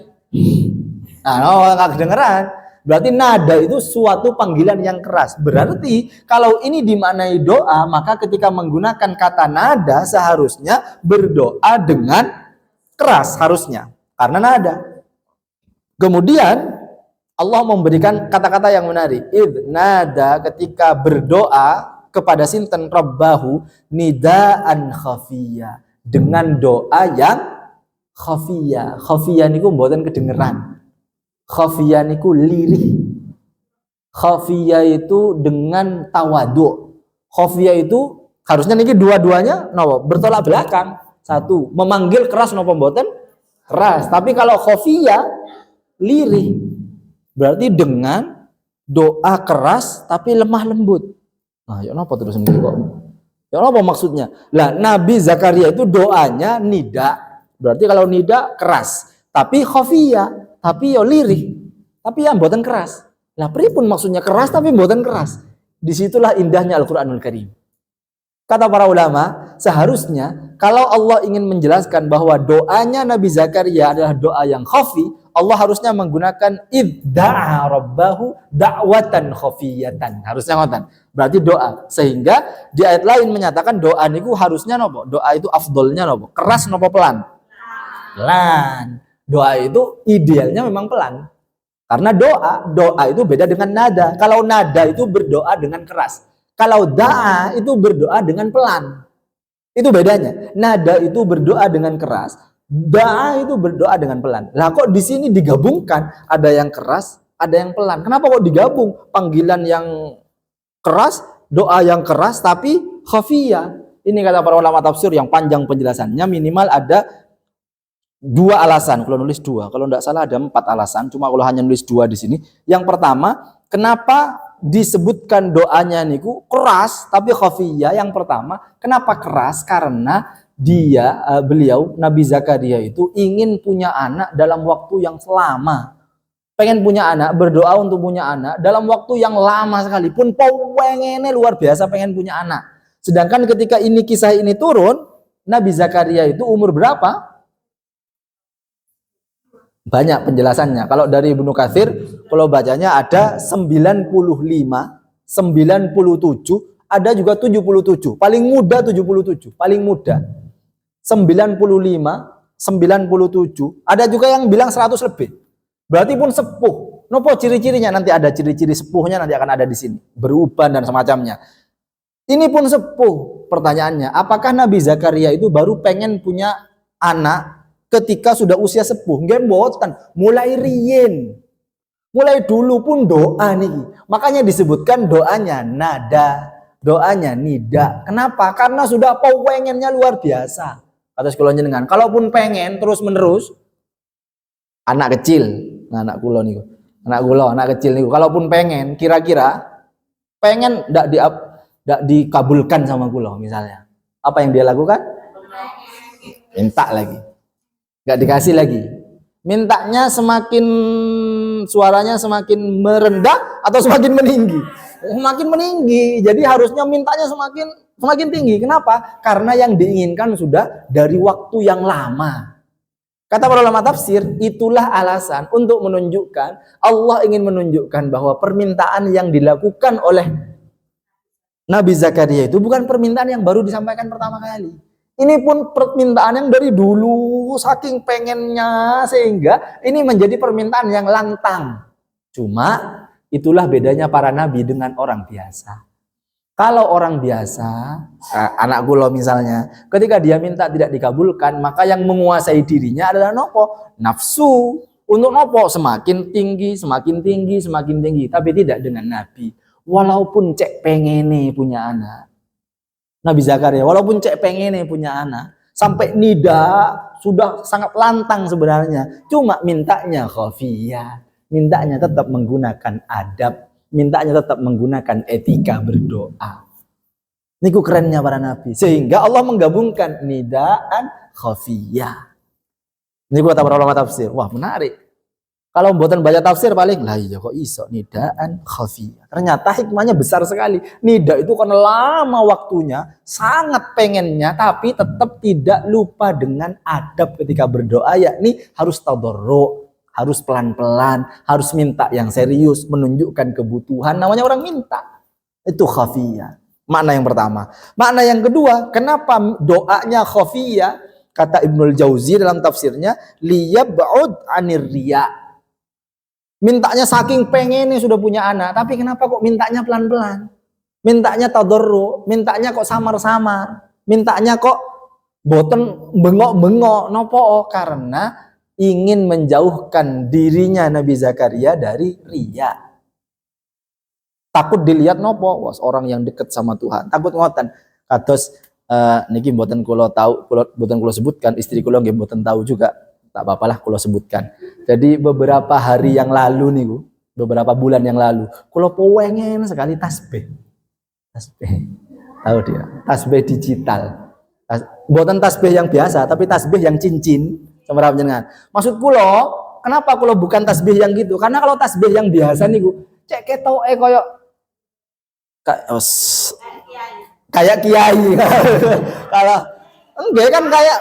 Nah, nggak kedengeran. Berarti nada itu suatu panggilan yang keras. Berarti kalau ini dimaknai doa, maka ketika menggunakan kata nada seharusnya berdoa dengan keras harusnya. Karena nada. Kemudian Allah memberikan kata-kata yang menarik. Id nada, ketika berdoa kepada sinten rabbahu nidaan khafiyya, dengan doa yang khafiyya. Khafiyya niku mboten kedengeran. Khafiyya niku lirih. Khafiyya itu dengan tawadhu. Khafiyya itu harusnya niki dua-duanya napa bertolak belakang. Satu, memanggil keras napa mboten? Keras. Tapi kalau khafiyya lirih, berarti dengan doa keras tapi lemah lembut. Nah, ya napa terus niki kok? Ya napa maksudnya? Lah Nabi Zakaria itu doanya nida. Berarti kalau nida keras, tapi khafiyya, tapi yo lirih. Tapi yang mboten keras. Lah pripun maksudnya keras tapi mboten keras? Disitulah indahnya Al-Qur'anul Karim. Kata para ulama, seharusnya kalau Allah ingin menjelaskan bahwa doanya Nabi Zakaria adalah doa yang khafi, Allah harusnya menggunakan idda'a rabbahu da'watan khafiyatan. Harusnya ngoten. Berarti doa. Sehingga di ayat lain menyatakan doa niku harusnya nopo? Doa itu afdolnya nopo? Keras nopo pelan? Pelan. Doa itu idealnya memang pelan. Karena doa itu beda dengan nada. Kalau nada itu berdoa dengan keras. Kalau da'a itu berdoa dengan pelan. Itu bedanya. Nada itu berdoa dengan keras, da'a itu berdoa dengan pelan. Lah kok di sini digabungkan, ada yang keras, ada yang pelan. Kenapa kok digabung? Panggilan yang keras, doa yang keras tapi khafiyah. Ini kata para ulama tafsir yang panjang penjelasannya, minimal ada 2 alasan. Kalau nulis 2, kalau tidak salah ada 4 alasan. Cuma kalau hanya nulis 2 di sini. Yang pertama, kenapa disebutkan doanya niku keras tapi khafiyah? Yang pertama, kenapa keras? Karena beliau Nabi Zakaria itu ingin punya anak dalam waktu yang lama. Pengen punya anak, berdoa untuk punya anak dalam waktu yang lama sekalipun. Pengennya luar biasa pengen punya anak. Sedangkan ketika kisah ini turun, Nabi Zakaria itu umur berapa? Banyak penjelasannya. Kalau dari Ibnu Katsir, kalau bacanya ada 95, 97, ada juga 77. Paling muda 77, paling muda. 95, 97, ada juga yang bilang 100 lebih. Berarti pun sepuh. Nopo ciri-cirinya? Nanti ada ciri-ciri sepuhnya, nanti akan ada di sini. Beruban dan semacamnya. Ini pun sepuh. Pertanyaannya, apakah Nabi Zakaria itu baru pengen punya anak ketika sudah usia sepuh? Nggih mboten, mulai riyin. Mulai dulu pun doa nih. Makanya disebutkan doanya nada, doanya nida. Kenapa? Karena sudah pengennya luar biasa. Kata sekolah jenengan, kalaupun pengen terus-menerus, anak kecil, anak kula niku. Anak kecil niku kalaupun pengen, kira-kira pengen ndak dikabulkan sama kula misalnya. Apa yang dia lakukan? Minta lagi. Nggak dikasih lagi. Mintanya semakin suaranya semakin merendah atau semakin meninggi? Semakin meninggi. Jadi harusnya mintanya semakin tinggi. Kenapa? Karena yang diinginkan sudah dari waktu yang lama. Kata para ulama tafsir, itulah alasan untuk menunjukkan, Allah ingin menunjukkan bahwa permintaan yang dilakukan oleh Nabi Zakaria itu bukan permintaan yang baru disampaikan pertama kali. Ini pun permintaan yang dari dulu, saking pengennya, sehingga ini menjadi permintaan yang lantang. Cuma itulah bedanya para nabi dengan orang biasa. Kalau orang biasa, anak kula misalnya, ketika dia minta tidak dikabulkan, maka yang menguasai dirinya adalah nopo? Nafsu. Untuk nopo? Semakin tinggi, semakin tinggi, semakin tinggi. Tapi tidak dengan nabi. Walaupun cek pengen punya anak. Nabi Zakaria, walaupun cek pengen punya anak, sampai nida, sudah sangat lantang sebenarnya. Cuma mintanya khafiyah, mintanya tetap menggunakan adab, mintanya tetap menggunakan etika berdoa. Niku kerennya para nabi. Sehingga Allah menggabungkan nidaan khafiyah. Niku kata para ulama tafsir. Wah menarik. Kalau mboten baca tafsir paling lah iya kok iso nidaan khafiyah. Ternyata hikmahnya besar sekali. Nida itu karena lama waktunya, sangat pengennya, tapi tetap tidak lupa dengan adab ketika berdoa, yakni harus tadarru, harus pelan-pelan, harus minta yang serius, menunjukkan kebutuhan. Namanya orang minta. Itu khafiyah. Makna yang pertama. Makna yang kedua, kenapa doanya khafiyah? Kata Ibnul Jauzi dalam tafsirnya, liyab'ud 'anir riya. Mintanya saking pengennya sudah punya anak, tapi kenapa kok mintanya pelan-pelan? Mintanya tadarru, mintanya kok samar-samar, mintanya kok boten bengok-bengok, nopo? Karena ingin menjauhkan dirinya Nabi Zakaria dari riya. Takut dilihat nopo, was orang yang dekat sama Tuhan. Takut ngoten. Kados niki mboten kula tahu, mboten kula sebutkan, istri kula nggih mboten tahu juga. Tak apa-apalah kula sebutkan. Jadi beberapa hari yang lalu niku, beberapa bulan yang lalu, kula pengen sekali tasbih. Tasbih. Tahu dia, tasbih digital. Mboten tasbih yang biasa, tapi tasbih yang cincin. Sama jenengan. Maksud kula, kenapa kula bukan tasbih yang gitu? Karena kalau tasbih yang biasa niku, cek ketoke koyo kayak kiai. Kalau enggak kan kayak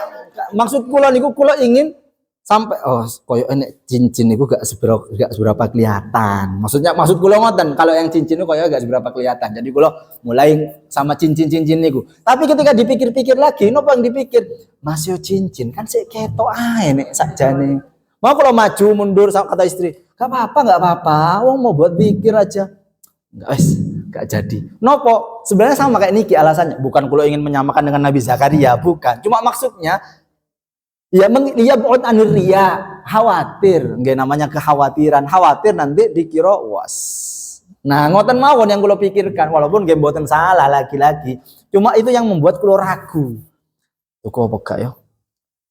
maksud kula niku kula ingin sampai koyo enek cincin niku gak seberapa kelihatan. Maksud kula ngoten, kalau yang cincin niku koyo gak seberapa kelihatan. Jadi kula mulai sama cincin-cincin niku. Tapi ketika dipikir-pikir lagi, nopo yang dipikir? Mas yo cincin kan sik ketok ae nek sakjane. Mau kalau maju mundur kata istri, gak apa-apa, wong mau buat pikir aja. Gak jadi. Nopo? Sebenarnya sama kayak niki alasannya. Bukan kalau ingin menyamakan dengan Nabi Zakaria, bukan. Cuma maksudnya ya bukan anir ria, khawatir, nggak namanya kekhawatiran, khawatir nanti dikira was. Nah, ngoten mawon yang kula pikirkan, walaupun nggih mboten salah lagi-lagi. Cuma itu yang membuat kula ragu. Tuh kok peka yo.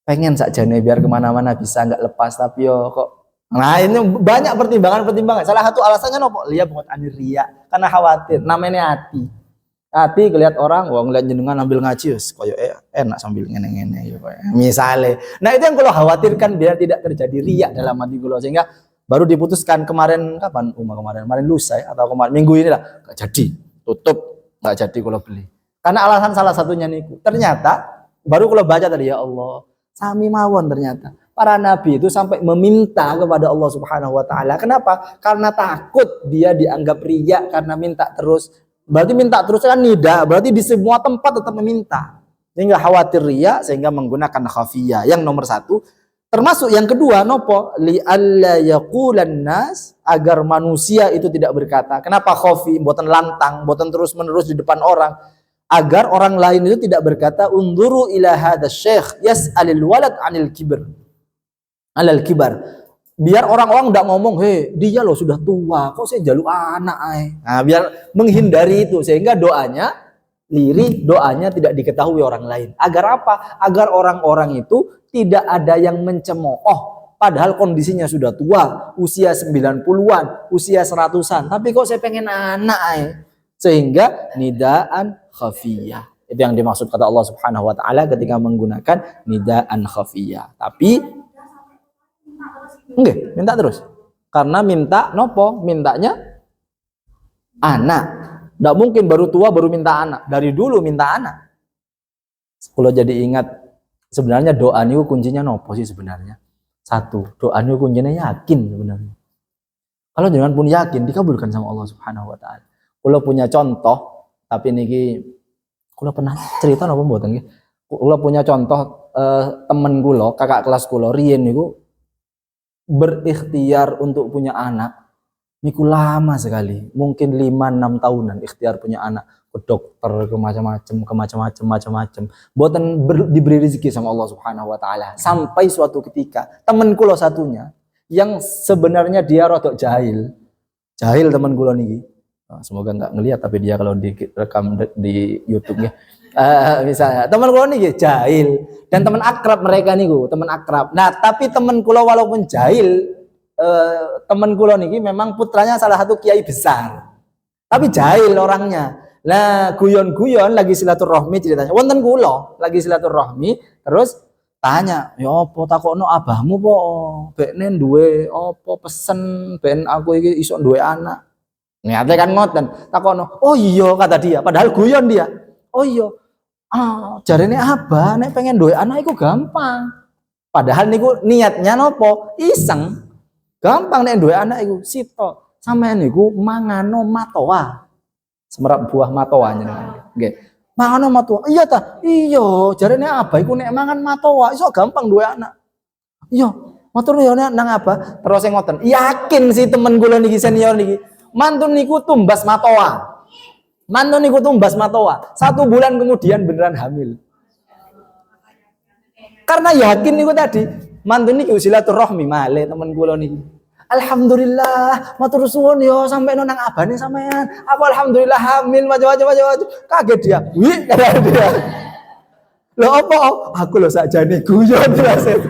Pengen sakjane biar kemana-mana bisa nggak lepas, tapi yo kok. Nah, ini banyak pertimbangan. Salah satu alasannya nopo? Lihat bukan anir ria, karena khawatir. Namanya hati. Hati ngeliat orang, wah ngeliat jenengan ambil ngaji, koyo enak sambil ngene-ngene ya, misalnya. Nah itu yang kalau khawatirkan biar tidak terjadi riak dalam hati kula, sehingga baru diputuskan kemarin kemarin lusa ya, atau kemarin minggu ini lah, nggak jadi, tutup, nggak jadi kalau beli. Karena alasan salah satunya niku. Ternyata baru kalau baca tadi ya Allah, sami mawon ternyata. Para nabi itu sampai meminta kepada Allah Subhanahu wa taala. Kenapa? Karena takut dia dianggap riak karena minta terus. Berarti minta terus kan nida, berarti di semua tempat tetap meminta. Sehingga khawatir riya, sehingga menggunakan khafiyah. Yang nomor satu. Termasuk yang kedua, nopo? Li'alla yaqulan nas, agar manusia itu tidak berkata. Kenapa khafi? Mboten lantang, mboten terus menerus di depan orang. Agar orang lain itu tidak berkata, unduru ila hadha syekh yas'alil walad anil kibar. Alal kibar. Biar orang-orang enggak ngomong, dia loh sudah tua, kok saya jaluk anak Nah, biar menghindari itu, sehingga doanya tidak diketahui orang lain. Agar apa? Agar orang-orang itu tidak ada yang mencemooh, padahal kondisinya sudah tua, usia 90-an, usia 100-an, tapi kok saya pengen anak Sehingga nidaan khafiyah. Itu yang dimaksud kata Allah Subhanahu wa taala ketika menggunakan nidaan khafiyah. Tapi enggak, minta terus. Karena minta nopo? Mintanya anak. Enggak mungkin baru tua baru minta anak. Dari dulu minta anak. Kalau jadi ingat, sebenarnya doa niku kuncinya nopo sih sebenarnya? Satu, doa niku kuncinya yakin sebenarnya. Kalau jangan pun yakin dikabulkan sama Allah Subhanahu wa taala. Kalau punya contoh, tapi niki kula pernah cerita napa mboten nggih? Kula punya contoh temen kula, kakak kelas kula riyen niku berikhtiar untuk punya anak niku lama sekali, mungkin 5-6 tahunan ikhtiar punya anak, ke dokter, ke macam-macam, boten diberi rezeki sama Allah Subhanahu wa taala. Sampai suatu ketika temen kula satunya yang sebenarnya dia rodok jahil temen kula niki. Semoga nggak ngelihat, tapi dia kalau direkam di YouTube ya. Misalnya teman kula niki jahil dan teman akrab mereka niku, teman akrab. Nah, tapi teman kula walaupun jahil, teman kula niki memang putranya salah satu kiai besar. Tapi jahil orangnya. Nah, guyon-guyon lagi silaturahmi ceritanya. Wonten kula lagi silaturahmi, terus tanya, "Ya apa takokno abahmu po? Bekne duwe apa pesen ben aku iki iso duwe anak?" Niate kan ngoten, takokno. "Oh iya," kata dia, padahal guyon dia. "Oh iya. Jarene abah nek pengen duwe anak iku gampang." Padahal niku niatnya nopo? Iseng. Gampang nek duwe anak iku sito. Sampeyan niku mangano matoa. Semerap buah matoa jenengan. Nggih. Mangano matoa. Iya ta? Iya, jarene abah iku nek mangan matoa iso gampang duwe anak. Iya. Matur yo nang apa? Terus ngoten. Yakin si temen kula niki senior niki. Mantun niku tumbas matoa. Mantun niku tumbas matoa. 1 bulan kemudian beneran hamil. Karena yakin niku tadi. Mantun niki silaturahmi male temen kula niki. Alhamdulillah, matur suwun yo sampai nang abane sampean. Aku alhamdulillah hamil macam-macam. Kaget dia. Wih, kata dia. Loh apa? Aku lo sakjane guyon rasane.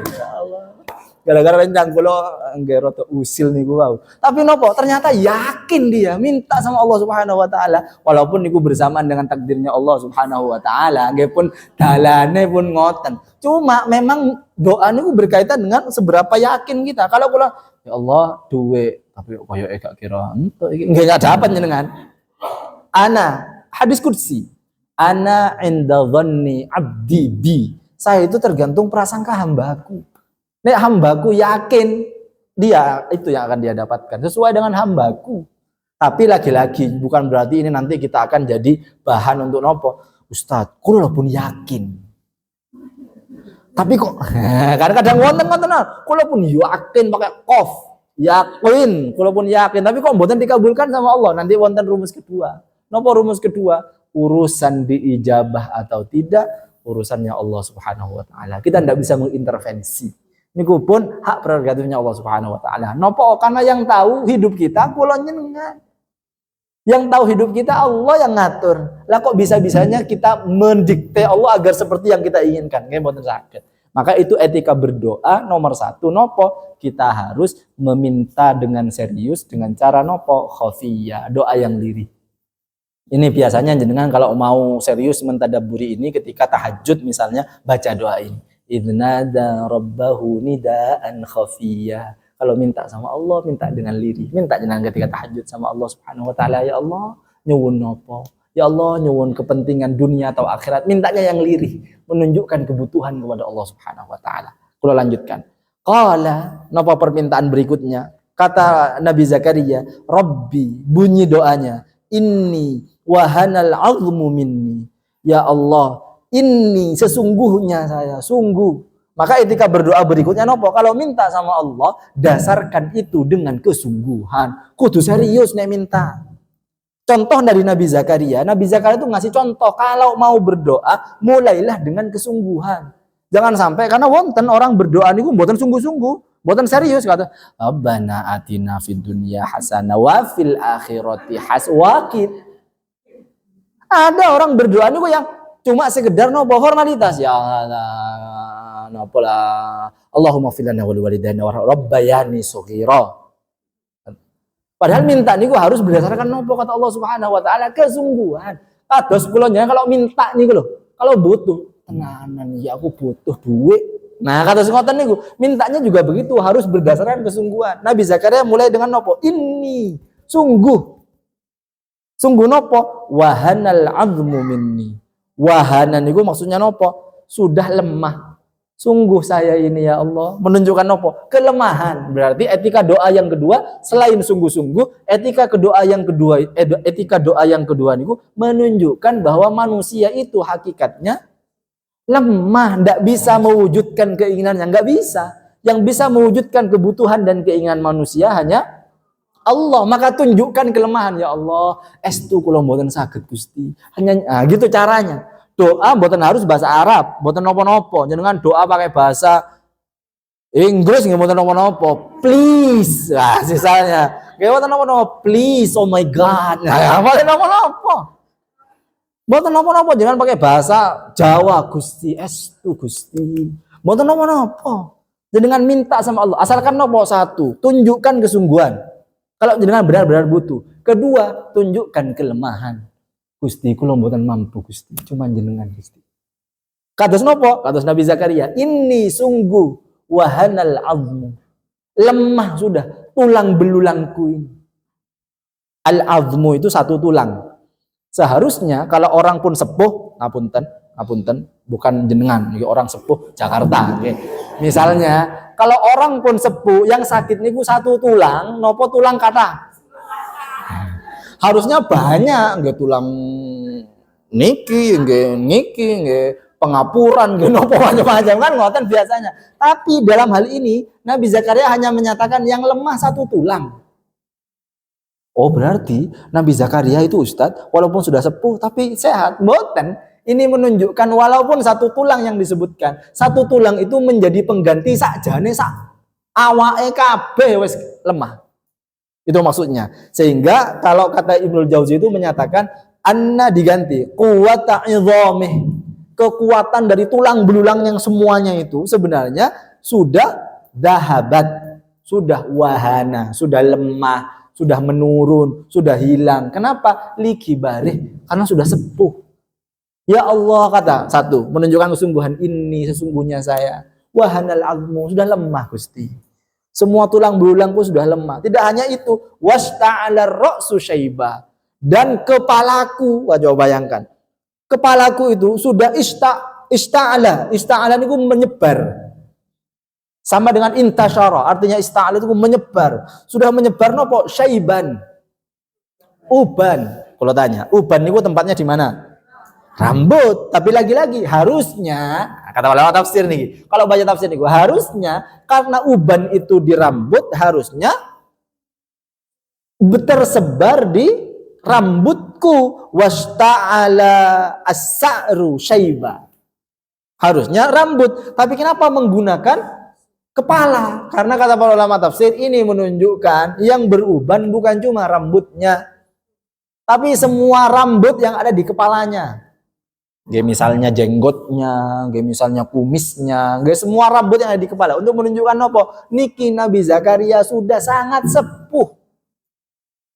Gara-gara rencang kula nggih rada usil niku wau. Tapi nopo? Ternyata yakin dia minta sama Allah Subhanahu wa taala walaupun niku bersamaan dengan takdirnya Allah Subhanahu wa taala. Nggih pun dalane pun ngoten. Cuma memang doa niku berkaitan dengan seberapa yakin kita. Kalau kula ya Allah duwe tapi koyo gak kira entuk iki nggih gak dapat jenengan. Ana hadis qudsi. Ana inda dhanni abdi bi. Saya itu tergantung prasangka hambaku. Nek hambaku yakin dia itu yang akan dia dapatkan sesuai dengan hambaku. Tapi lagi-lagi bukan berarti ini nanti kita akan jadi bahan untuk nopo. Ustadz, kula pun yakin. Tapi kok kadang-kadang wonten kula pun yakin pakai qaf. Yakin, kula pun yakin. Tapi kok mboten dikabulkan sama Allah. Nanti wonten rumus kedua. Nopo rumus kedua? Urusan diijabah atau tidak urusannya Allah Subhanahu wa taala. Kita tidak bisa mengintervensi. Niku pun hak prerogatifnya Allah Subhanahu wa taala. Nopo karena yang tahu hidup kita kula njenengan. Yang tahu hidup kita Allah yang ngatur. Lah kok bisa-bisanya kita mendikte Allah agar seperti yang kita inginkan? Nggih mboten saged. Maka itu etika berdoa nomor 1 nopo? Kita harus meminta dengan serius dengan cara nopo? Khafiyah, doa yang lirih. Ini biasanya jenengan kalau mau serius mentadabburi ini ketika tahajud misalnya baca doa ini. Idnada rabbahu nidaan khafiyah. Kalau minta sama Allah, minta dengan lirih. Minta jenengan ketika tahajud sama Allah Subhanahu wa taala, ya Allah, nyuwun nopo? Ya Allah, nyuwun kepentingan dunia atau akhirat. Mintanya yang lirih, menunjukkan kebutuhan kepada Allah Subhanahu wa taala. Kalau lanjutkan. Qala, napa permintaan berikutnya? Kata Nabi Zakaria, Rabbi, bunyi doanya, inni wahanal azmu minni. Ya Allah, ini sesungguhnya saya, sungguh. Maka etika berdoa berikutnya nopo? Kalau minta sama Allah, dasarkan itu dengan kesungguhan. Kudu serius nek minta. Contoh dari Nabi Zakaria. Nabi Zakaria itu ngasih contoh. Kalau mau berdoa, mulailah dengan kesungguhan. Jangan sampai, karena wonten orang berdoa niku mboten sungguh-sungguh. Mboten serius kata. Rabbana atina fid dunya hasanah wa fil akhirati hasanah. Ada orang berdoa niku yang cuma sekedar nopo formalitas ya Allah nopo lah Allahumma fil lana wa liwalidayna wa rabbayani shaghira. Padahal minta niku harus berdasarkan nopo kata Allah Subhanahu wa taala kesungguhan. Kados kula kalau minta niku lho, kalau butuh tenanan ya aku butuh duit. Nah, kata ngoten niku, mintanya juga begitu harus berdasarkan kesungguhan. Nabi Zakaria mulai dengan nopo? Ini sungguh. Sungguh nopo? Wahanal azmu minni. Wahanan itu maksudnya nopo? Sudah lemah. Sungguh saya ini ya Allah menunjukkan nopo? Kelemahan. Berarti etika doa yang kedua selain sungguh-sungguh, etika doa yang kedua niku menunjukkan bahwa manusia itu hakikatnya lemah, tidak bisa mewujudkan keinginannya, nggak bisa. Yang bisa mewujudkan kebutuhan dan keinginan manusia hanya Allah. Maka tunjukkan kelemahan ya Allah. Estu kula mboten saged Gusti. Hanya gitu caranya. Doa mboten harus bahasa Arab, mboten napa-napa. Jenengan doa pakai bahasa Inggris nggih mboten napa-napa. Please. Nah, sisanya nggih mboten napa-napa. Please, oh my God. Nah, mboten napa-napa. Mboten napa-napa, jangan pakai bahasa Jawa Gusti, estu Gusti. Mboten napa-napa. Jenengan minta sama Allah. Asalkan napa? 1, tunjukkan kesungguhan. Kalau jenengan benar-benar butuh. Kedua, tunjukkan kelemahan. Gusti, kula mboten mampu Gusti, cuma jenengan Gusti. Kados napa? Kados Nabi Zakaria. Ini sungguh wahanal azmu. Lemah sudah tulang belulangku ini. Al-azmu itu 1 tulang. Seharusnya kalau orang pun sepuh, ngapunten, bukan jenengan, orang sepuh Jakarta. Okay. Misalnya, kalau orang pun sepuh yang sakit niku 1 tulang, nopo tulang kata. Harusnya banyak, nggih tulang niki, nggih pengapuran, genopo macam-macam kan ngoten biasanya. Tapi dalam hal ini Nabi Zakaria hanya menyatakan yang lemah satu tulang. Oh berarti Nabi Zakaria itu Ustadz walaupun sudah sepuh tapi sehat. Boten. Ini menunjukkan walaupun satu tulang yang disebutkan, satu tulang itu menjadi pengganti sakjane sak awake kabeh wis lemah. Itu maksudnya. Sehingga kalau kata Ibnu Jauzi itu menyatakan anna diganti quwwata idhamih. Kekuatan dari tulang belulang yang semuanya itu sebenarnya sudah dahabat, sudah wahana, sudah lemah, sudah menurun, sudah hilang. Kenapa? Likibarih, karena sudah sepuh. Ya Allah kata satu, menunjukkan kesungguhan ini sesungguhnya saya. Wahanal azmu, sudah lemah Gusti. Semua tulang belulangku sudah lemah. Tidak hanya itu, wasta'ala ra'su syaiba. Dan kepalaku, wah coba bayangkan. Kepalaku itu sudah ista'ala. Ista'ala itu menyebar. Sama dengan intasyara, artinya ista'ala itu menyebar. Sudah menyebar nopo? Syaiban. Uban. Kalau tanya, uban itu tempatnya di mana? Rambut. Tapi lagi-lagi harusnya, kata ulama tafsir nih, kalau baca tafsir nih, harusnya karena uban itu di rambut, harusnya tersebar di rambutku. Wasta'ala as-sa'ru syaiba. Harusnya rambut. Tapi kenapa menggunakan kepala? Karena kata para ulama tafsir ini menunjukkan yang beruban bukan cuma rambutnya, tapi semua rambut yang ada di kepalanya. Misalnya jenggotnya, misalnya kumisnya, semua rambut yang ada di kepala. Untuk menunjukkan apa? Niki Nabi Zakaria sudah sangat sepuh.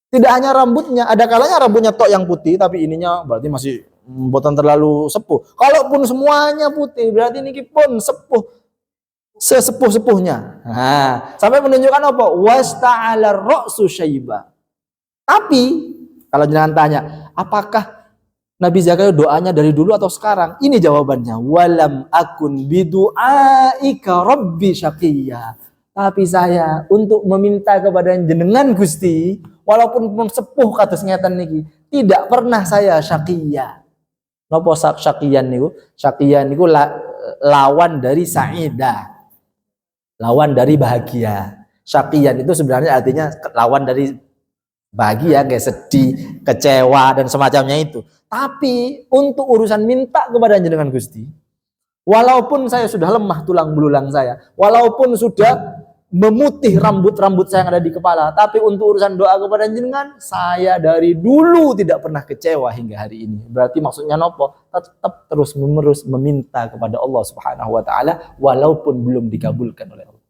Tidak hanya rambutnya, ada kalanya rambutnya tok yang putih, tapi ininya berarti masih buatan terlalu sepuh. Kalaupun semuanya putih, berarti niki pun sepuh. Sesepuh-sepuhnya. Nah, sampai menunjukkan apa? Wasta'ala ra'su syaiba. Tapi kalau jangan tanya, apakah Nabi Zakaria doanya dari dulu atau sekarang? Ini jawabannya. Walam akun bidu'aika rabbi syaqiyya. Tapi saya untuk meminta kepada jenengan Gusti, walaupun pun sepuh kados ngeten niki, tidak pernah saya syaqiyya. Napa syaqiyyan niku? Syaqiyyan niku lawan dari sa'idah. Lawan dari bahagia. Syaqiyyan itu sebenarnya artinya lawan dari bahagia, kayak sedih, kecewa dan semacamnya itu. Tapi untuk urusan minta kepada jenengan Gusti, walaupun saya sudah lemah tulang belulang saya, walaupun sudah memutih rambut-rambut saya yang ada di kepala, tapi untuk urusan doa kepada jenengan, saya dari dulu tidak pernah kecewa hingga hari ini. Berarti maksudnya nopo? Tetap terus menerus meminta kepada Allah Subhanahu wa taala walaupun belum dikabulkan oleh Allah.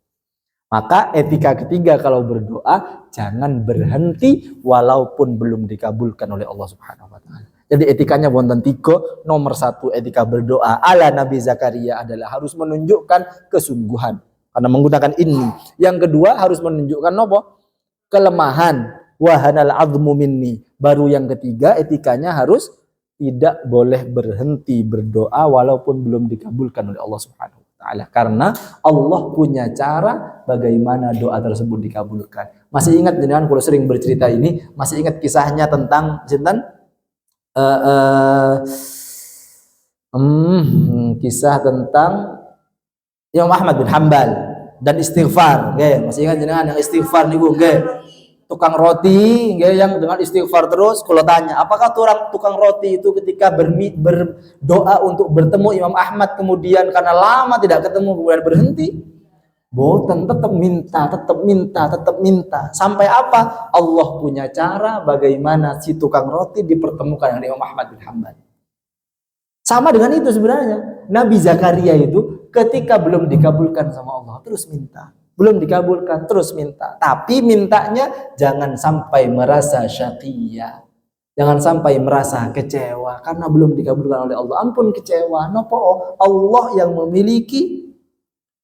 Maka etika ketiga kalau berdoa, jangan berhenti walaupun belum dikabulkan oleh Allah Subhanahu wa taala. Jadi etikanya wonten 3. Nomor 1 etika berdoa ala Nabi Zakaria adalah harus menunjukkan kesungguhan karena menggunakan ini. Yang kedua harus menunjukkan nopo? Kelemahan. Wahanal azmu minni. Baru yang ketiga etikanya harus tidak boleh berhenti berdoa walaupun belum dikabulkan oleh Allah Subhanahu wa taala. Karena Allah punya cara bagaimana doa tersebut dikabulkan. Masih ingat dengan kalau sering bercerita ini, masih ingat kisahnya tentang sinten? Kisah tentang Imam Ahmad bin Hanbal dan istighfar. Masih ingat jenengan yang istighfar niku nggih? Tukang roti yang dengan istighfar terus. Kalau tanya, apakah tukang roti itu ketika berdoa untuk bertemu Imam Ahmad kemudian karena lama tidak ketemu kemudian berhenti? Boten, tetap minta. Sampai apa? Allah punya cara bagaimana si tukang roti dipertemukan dengan Imam Ahmad bin Hanbal. Sama dengan itu sebenarnya. Nabi Zakaria itu ketika belum dikabulkan sama Allah terus minta. Belum dikabulkan terus minta. Tapi mintanya jangan sampai merasa syaqiyah. Jangan sampai merasa kecewa karena belum dikabulkan oleh Allah. Ampun kecewa. Nopo Allah yang memiliki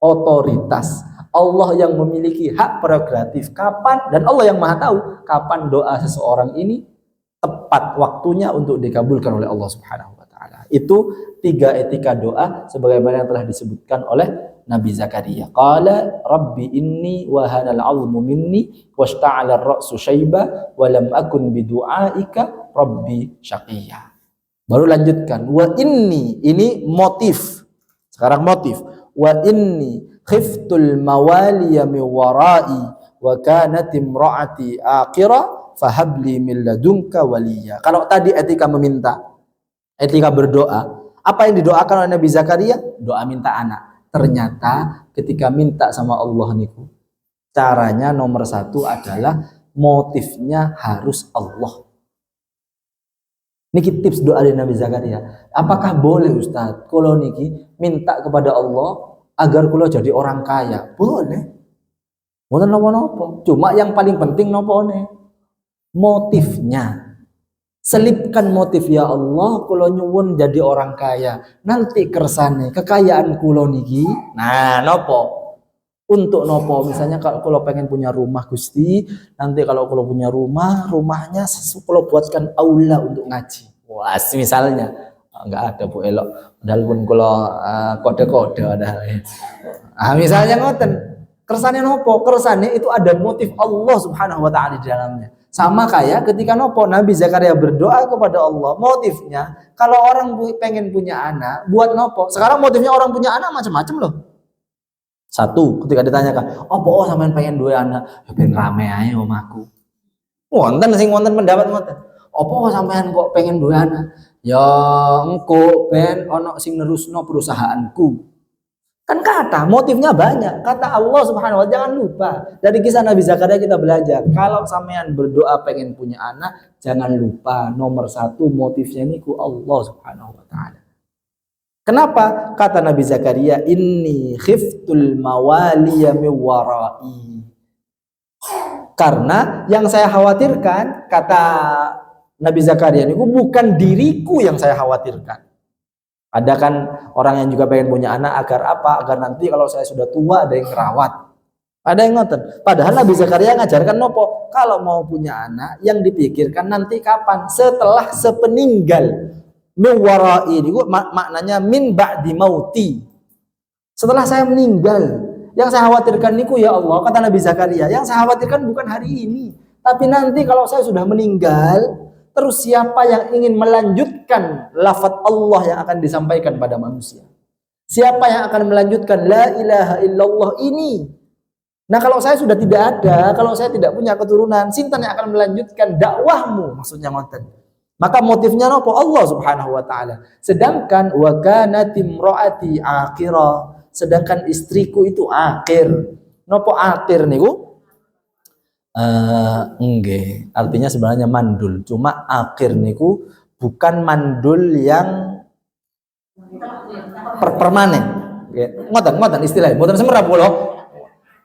otoritas, Allah yang memiliki hak prerogatif kapan, dan Allah yang maha tahu kapan doa seseorang ini tepat waktunya untuk dikabulkan oleh Allah Subhanahu wa taala. Itu 3 etika doa sebagaimana yang telah disebutkan oleh Nabi Zakaria. Qala rabbi inni wa hanal 'azmu minni washta'ala ar-ra'su syaiba wa lam akun bidu'aika rabbi syaqiyya. Baru lanjutkan. Wa inni, ini motif. Sekarang motif. Wa inni khiftul mawaliya min warai wa kanat imraati aqira fahabli min ladunka waliya. Kalau tadi etika meminta, etika berdoa, apa yang didoakan oleh Nabi Zakaria? Doa minta anak. Ternyata ketika minta sama Allah niku, caranya nomor satu adalah motifnya harus Allah. Niki tips doa dari Nabi Zakaria. Apakah boleh Ustaz kalau niki minta kepada Allah agar kula jadi orang kaya? Boleh. Mboten napa-napa. Cuma yang paling penting napa-ne? Motifnya. Selipkan motif, ya Allah kula nyuwun jadi orang kaya. Nanti kersane kekayaan kula niki. Nah, napa? Untuk nopo, misalnya kalau pengen punya rumah Gusti, nanti kalau punya rumah, rumahnya kalau buatkan aula untuk ngaji. Wah, misalnya enggak ada Bu Elok, padahal pun kalau kode-kode ada. Misalnya ngoten, kersane nopo, kersane itu ada motif Allah Subhanahu wa taala di dalamnya. Sama kayak ketika nopo Nabi Zakaria berdoa kepada Allah, motifnya kalau orang pengen punya anak, buat nopo. Sekarang motifnya orang punya anak macam-macam loh. Satu, ketika ditanyakan, "Apa sampean pengen duwe anak?" Ya ben rame ae omahku. Wonten sing wonten pendapat ngoten. "Apa sampean kok pengen duwe anak?" Ya engko ben ono sing nerusno perusahaanku. Kan kata, motifnya banyak. Kata Allah Subhanahu wa taala, jangan lupa. Dari kisah Nabi Zakaria kita belajar, kalau sampean berdoa pengen punya anak, jangan lupa nomor satu motifnya niku Allah Subhanahu wa taala. Kenapa? Kata Nabi Zakaria, inni khiftul mawaliya min warai. Karena yang saya khawatirkan, kata Nabi Zakaria, ini bukan diriku yang saya khawatirkan. Ada kan orang yang juga pengen punya anak agar apa? Agar nanti kalau saya sudah tua ada yang merawat. Ada yang ngoten. Padahal Nabi Zakaria ngajarkan nopo, kalau mau punya anak yang dipikirkan nanti kapan? Setelah sepeninggal. Mewarai ini maknanya min ba'di mauti. Setelah saya meninggal, yang saya khawatirkan niku ya Allah, kata Nabi Zakaria, yang saya khawatirkan bukan hari ini, tapi nanti kalau saya sudah meninggal, terus siapa yang ingin melanjutkan lafaz Allah yang akan disampaikan pada manusia? Siapa yang akan melanjutkan la ilaha illallah ini? Nah, kalau saya sudah tidak ada, kalau saya tidak punya keturunan, sinten yang akan melanjutkan dakwahmu? Maksudnya ngoten. Maka motifnya nopo Allah Subhanahu wa taala. Sedangkan wa kanat imraati aqira, sedangkan istriku itu akhir. Nopo akhir niku? Nggih, artinya sebenarnya mandul. Cuma akhir niku bukan mandul yang permanen. Ngoten istilahnya. Mboten semerap kula.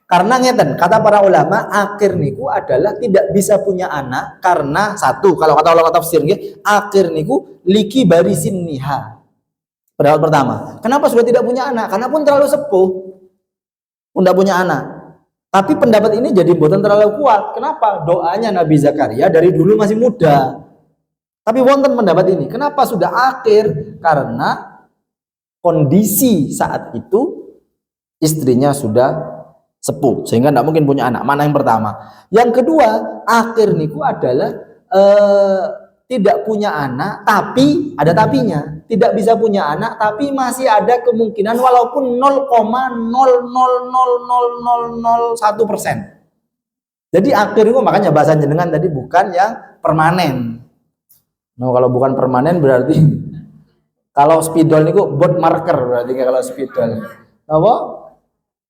Karena ngeten, kata para ulama, akhir niku adalah tidak bisa punya anak karena satu, kalau kata ulama tafsir nggih, akhir niku liki barisin niha. Pendapat pertama, kenapa sudah tidak punya anak? Karena pun terlalu sepuh, pun tidak punya anak. Tapi pendapat ini jadi mboten terlalu kuat. Kenapa? Doanya Nabi Zakaria dari dulu masih muda. Tapi wonten pendapat ini, kenapa sudah akhir? Karena kondisi saat itu istrinya sudah sepuh sehingga tidak mungkin punya anak. Mana yang pertama? Yang kedua, akhir niku adalah tidak punya anak, tapi ada tapinya. Tidak bisa punya anak, tapi masih ada kemungkinan walaupun 0,000001%. Jadi akhir itu makanya bahasa jenengan tadi bukan yang permanen. Nah, kalau bukan permanen berarti kalau spidol niku bot marker berarti kalau spidol. Apa?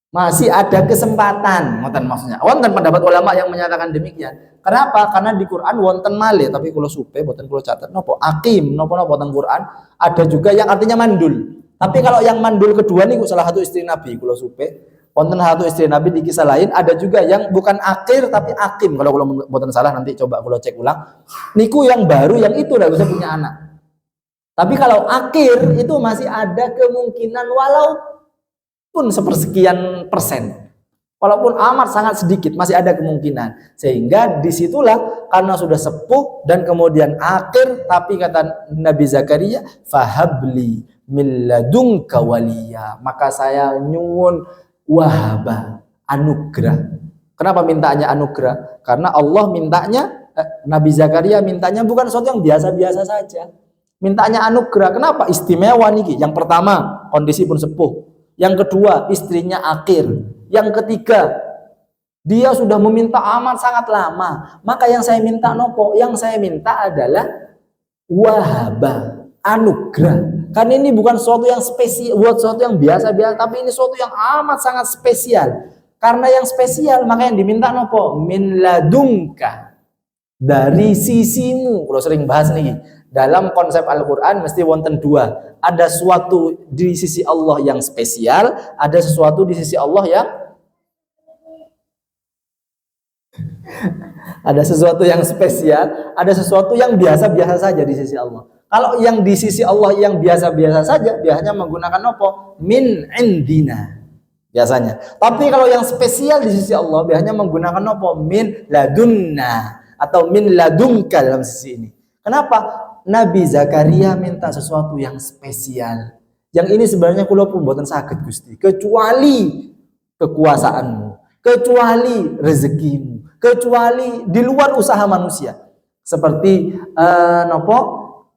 Masih ada kesempatan, ngoten maksudnya. Wonten pendapat ulama yang menyatakan demikian. Kenapa? Karena di Quran wonten malih, tapi kula supe boten kula catat napa aqim napa teng Quran ada juga yang artinya mandul. Tapi kalau yang mandul kedua niku salah satu istri Nabi kula supe. Wonten satu istri Nabi di kisah lain ada juga yang bukan akhir tapi aqim. Kalau kula boten salah nanti coba kula cek ulang. Niku yang baru yang itu udah bisa punya anak. Tapi kalau akhir itu masih ada kemungkinan walaupun sepersekian persen, walaupun amat sangat sedikit masih ada kemungkinan. Sehingga disitulah karena sudah sepuh dan kemudian akhir, tapi kata Nabi Zakaria, fahabli min ladunka waliya, maka saya nyuwun wahaba, anugerah. Kenapa mintanya anugerah? Karena Allah mintanya, Nabi Zakaria mintanya bukan sesuatu yang biasa-biasa saja. Mintanya anugerah. Kenapa? Istimewa niki. Yang pertama, kondisi pun sepuh. Yang kedua, istrinya akir. Yang ketiga, dia sudah meminta amat sangat lama. Maka yang saya minta nopo? Yang saya minta adalah wahaba, anugerah. Karena ini bukan sesuatu yang spesial, buat sesuatu yang biasa-biasa, tapi ini sesuatu yang amat sangat spesial. Karena yang spesial, maka yang diminta nopo? Min ladungka, dari sisimu. Kalau sering bahas nih, dalam konsep Al-Quran mesti wonten dua. Ada sesuatu di sisi Allah yang spesial, ada sesuatu di sisi Allah yang ada sesuatu yang spesial, ada sesuatu yang biasa-biasa saja di sisi Allah. Kalau yang di sisi Allah yang biasa-biasa saja, biasanya menggunakan apa? Min indina. Biasanya. Tapi kalau yang spesial di sisi Allah, biasanya menggunakan apa? Min ladunna. Atau min ladunka dalam sisi ini. Kenapa? Nabi Zakaria minta sesuatu yang spesial. Yang ini sebenarnya kula pun mboten saged Gusti, kecuali kekuasaanmu, kecuali rezekimu, kecuali di luar usaha manusia. Seperti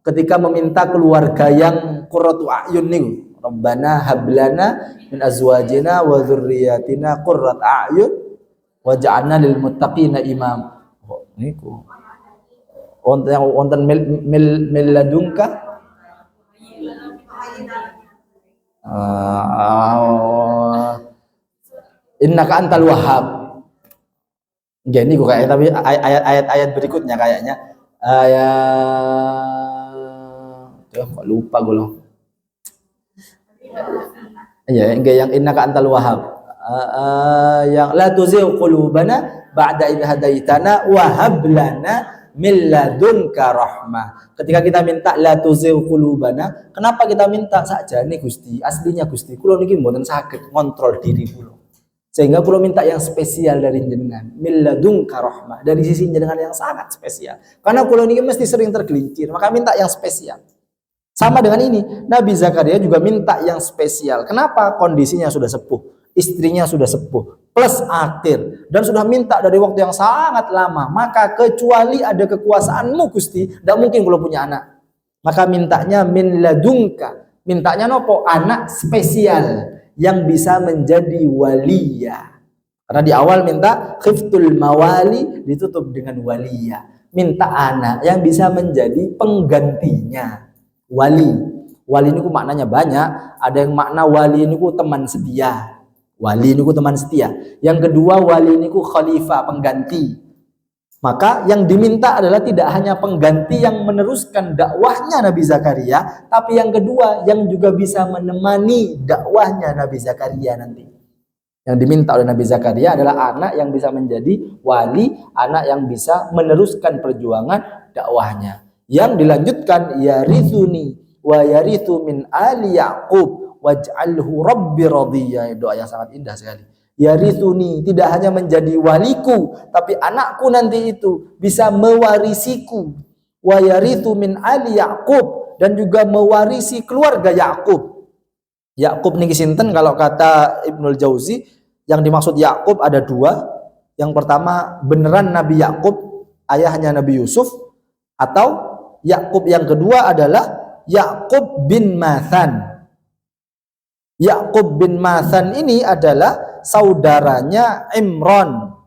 ketika meminta keluarga yang qurratu a'yun niku, Rabbana hablana min azwajina wa dzurriyyatina qurrat a'yun waj'alna lil muttaqina imam. Niku wonten mil ladungka innaka antal wahhab. Nggih niku kayak, tapi ayat-ayat berikutnya kayaknya kok lupa gue loh. Ya, yang innaka antal wahhab. Yang la tuzigh qulubana ba'da idh hadaitana wa hab lana min ladunka rahmah. Ketika kita minta la tuzigh qulubana, kenapa kita minta sakjane Gusti? Aslinya Gusti, kula niki mboten saged ngontrol diri kula. Sehingga kula minta yang spesial dari jenengan, min ladunka rahmah, dari sisi jenengan yang sangat spesial. Karena kula niki mesti sering tergelincir, maka minta yang spesial. Sama dengan ini, Nabi Zakaria juga minta yang spesial. Kenapa? Kondisinya sudah sepuh, istrinya sudah sepuh, plus akhir, dan sudah minta dari waktu yang sangat lama. Maka kecuali ada kekuasaanmu Gusti, tidak mungkin kalau punya anak. Maka mintanya min ladungka, mintanya nopo? Anak spesial yang bisa menjadi waliya. Karena di awal minta khiftul mawali, ditutup dengan waliya. Minta anak yang bisa menjadi penggantinya. Wali ini ku maknanya banyak. Ada yang makna wali ini ku teman setia. Wali ini ku teman setia. Yang kedua, wali ini ku khalifah, pengganti. Maka yang diminta adalah tidak hanya pengganti yang meneruskan dakwahnya Nabi Zakaria, tapi yang kedua yang juga bisa menemani dakwahnya Nabi Zakaria nanti. Yang diminta oleh Nabi Zakaria adalah anak yang bisa menjadi wali, anak yang bisa meneruskan perjuangan dakwahnya. Yang dilanjutkan, yarithuni wa yarithu min ali Yaqub waj'alhu rabbi radiyya. Doa yang sangat indah sekali. Yarithuni, tidak hanya menjadi waliku, tapi anakku nanti itu bisa mewarisiku. Wa yarithu min ali Yaqub, dan juga mewarisi keluarga Yaqub. Yaqub niki sinten kalau kata Ibnul Jauzi, yang dimaksud Yaqub ada dua. Yang pertama, beneran Nabi Yaqub, ayahnya Nabi Yusuf, atau Yakub yang kedua adalah Yakub bin Mathan. Yakub bin Mathan ini adalah saudaranya Imran.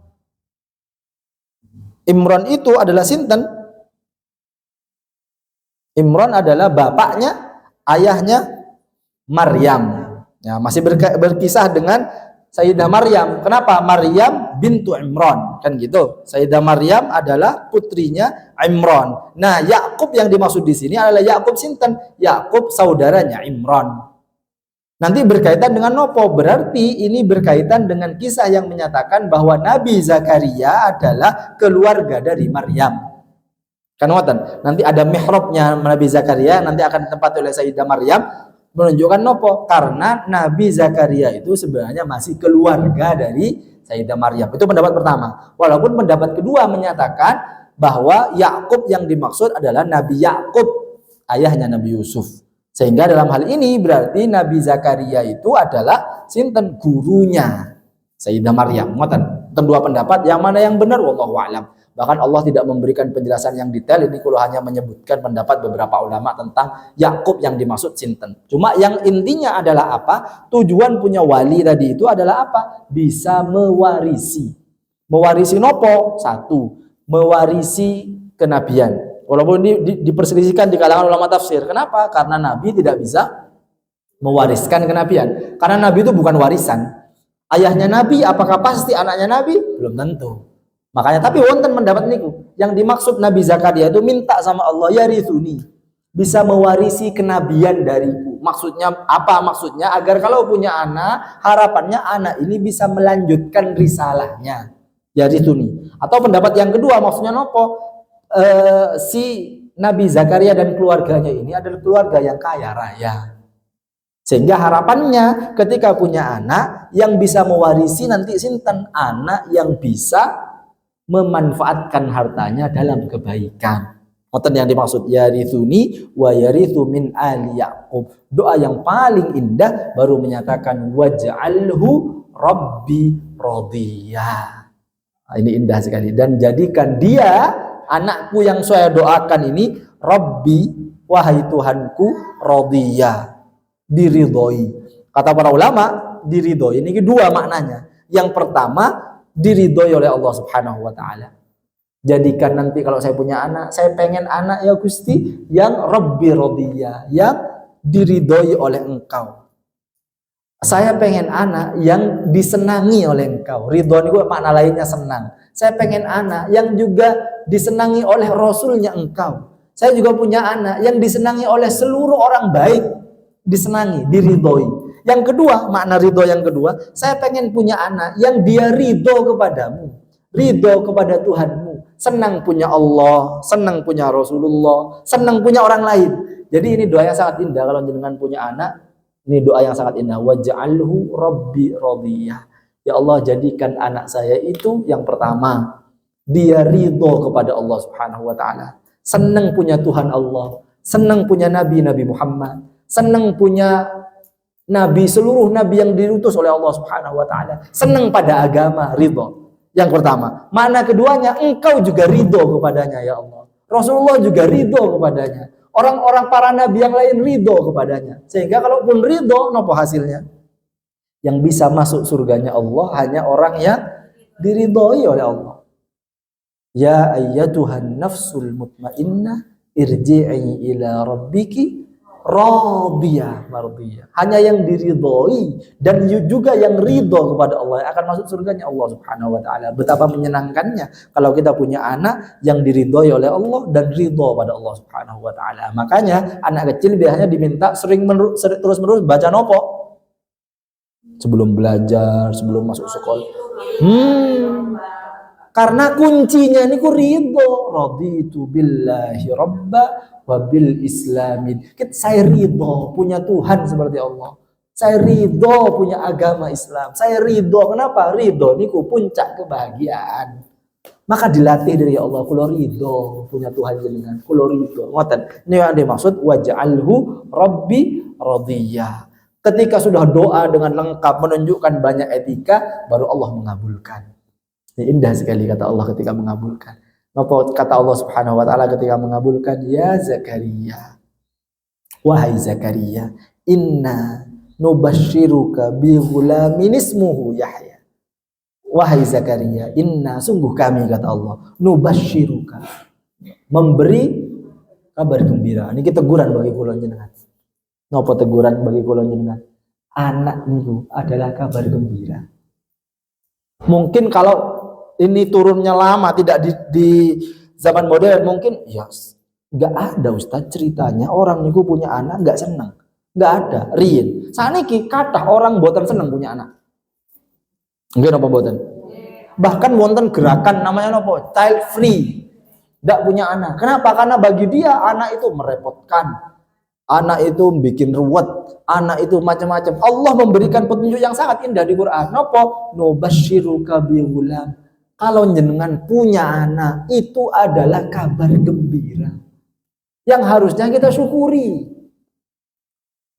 Imran itu adalah sinten? Imran adalah bapaknya, ayahnya Maryam. Ya, masih berkisah dengan Sayyidah Maryam. Kenapa? Maryam bintu Imran, kan gitu. Sayyidah Maryam adalah putrinya Imran. Nah, Yakub yang dimaksud di sini adalah Yakub sinten? Yakub saudaranya Imran. Nanti berkaitan dengan nopo? Berarti ini berkaitan dengan kisah yang menyatakan bahwa Nabi Zakaria adalah keluarga dari Maryam. Kan ngoten. Nanti ada mihrabnya Nabi Zakaria, nanti akan ditempati oleh Sayyidah Maryam. Menunjukkan nopo? Karena Nabi Zakaria itu sebenarnya masih keluarga dari Sayyidah Maryam. Itu pendapat pertama. Walaupun pendapat kedua menyatakan bahwa Yakub yang dimaksud adalah Nabi Yakub, ayahnya Nabi Yusuf. Sehingga dalam hal ini berarti Nabi Zakaria itu adalah sinten? Gurunya Sayyidah Maryam. Ngoten. Dua pendapat, yang mana yang benar wallahu a'lam. Bahkan Allah tidak memberikan penjelasan yang detail, ini kalau hanya menyebutkan pendapat beberapa ulama tentang Yakub yang dimaksud sinten. Cuma yang intinya adalah apa? Tujuan punya wali tadi itu adalah apa? Bisa mewarisi. Mewarisi nopo? Satu, mewarisi kenabian. Walaupun ini diperselisihkan di kalangan ulama tafsir. Kenapa? Karena Nabi tidak bisa mewariskan kenabian. Karena Nabi itu bukan warisan. Ayahnya Nabi, apakah pasti anaknya Nabi? Belum tentu. Makanya tapi wonten mendapat niku. Yang dimaksud Nabi Zakaria itu minta sama Allah, ya rithuni, bisa mewarisi kenabian dariku. Maksudnya apa? Maksudnya agar kalau punya anak, harapannya anak ini bisa melanjutkan risalahnya. Ya rithuni. Atau pendapat yang kedua maksudnya nopo? Si Nabi Zakaria dan keluarganya ini adalah keluarga yang kaya raya. Sehingga harapannya ketika punya anak yang bisa mewarisi nanti sinten, anak yang bisa memanfaatkan hartanya dalam kebaikan. Ngoten yang dimaksud yarithuni wa yarithu min ali Yaqub. Doa yang paling indah baru menyatakan waj'alhu rabbi radiyah. Nah, ini indah sekali, dan jadikan dia anakku yang saya doakan ini rabbi, wahai Tuhanku, radiyah, diridhoi. Kata para ulama, diridhoi ini dua maknanya. Yang pertama, diridhoi oleh Allah Subhanahu wa taala. Jadikan nanti kalau saya punya anak, saya pengen anak ya Gusti yang rabbi radiyah, yang diridhoi oleh Engkau. Saya pengen anak yang disenangi oleh Engkau. Ridho ini makna lainnya senang. Saya pengen anak yang juga disenangi oleh Rasulnya Engkau. Saya juga punya anak yang disenangi oleh seluruh orang baik. Disenangi, diridhoi. Yang kedua, makna ridho yang kedua, saya pengen punya anak yang dia ridho kepadamu, ridho kepada Tuhanmu, senang punya Allah, senang punya Rasulullah, senang punya orang lain. Jadi ini doa yang sangat indah kalau jenengan punya anak. Ini doa yang sangat indah. Waj'alhu rabbi radiyah. Ya Allah, jadikan anak saya itu yang pertama, dia ridho kepada Allah Subhanahu wa taala, senang punya Tuhan Allah, senang punya Nabi Muhammad, senang punya Nabi, seluruh Nabi yang diutus oleh Allah Subhanahu wa taala, senang pada agama, ridho. Yang pertama. Mana keduanya, engkau juga ridho kepadanya ya Allah. Rasulullah juga ridho kepadanya. Orang-orang para nabi yang lain ridho kepadanya. Sehingga kalaupun ridho, nopo hasilnya? Yang bisa masuk surganya Allah hanya orang yang diridhoi oleh Allah. Ya ayyatuhan nafsul mutmainnah irji'i ila rabbiki radiyah mardiyah. Hanya yang diridhoi dan juga yang ridho kepada Allah yang akan masuk surganya Allah Subhanahu wa taala. Betapa menyenangkannya kalau kita punya anak yang diridhoi oleh Allah dan ridho pada Allah Subhanahu wa taala. Makanya anak kecil biasanya diminta terus-menerus baca nopo? Sebelum belajar, sebelum masuk sekolah. Karena kuncinya ini ku ridho. Raditu billahi rabba wa bil islamin. Saya ridho punya Tuhan seperti Allah. Saya ridho punya agama Islam. Saya ridho. Kenapa? Ridho ini ku puncak kebahagiaan. Maka dilatih dari Allah. Kulo ridho punya Tuhan jenengan. Kulo ridho. Ngoten. Ini yang dimaksud waj'alhu rabbi radiyah. Ketika sudah doa dengan lengkap, menunjukkan banyak etika, baru Allah mengabulkan. Ini indah sekali kata Allah ketika mengabulkan. Kata Allah Subhanahu wa taala ketika mengabulkan, ya Zakaria, wahai Zakaria, inna nubashiruka bi ghulamin ismuhu Yahya. Wahai Zakaria, inna, sungguh kami kata Allah, nubashiruka, memberi kabar gembira. Ini teguran bagi kula jenengan. Napa teguran bagi kula jenengan? Anak niku adalah kabar gembira. Mungkin kalau ini turunnya lama, tidak di zaman modern, mungkin ya nggak ada Ustaz ceritanya orang niku punya anak nggak senang, nggak ada. Rien, saniki kathah orang boten seneng punya anak. Nggih napa boten? Bahkan wonten gerakan namanya napa? Child free, nggak punya anak. Kenapa? Karena bagi dia anak itu merepotkan, anak itu bikin ruwet, anak itu macam-macam. Allah memberikan petunjuk yang sangat indah di Quran. Napa? Nubashiruka bi ghulam. Kalau jenengan punya anak, itu adalah kabar gembira yang harusnya kita syukuri.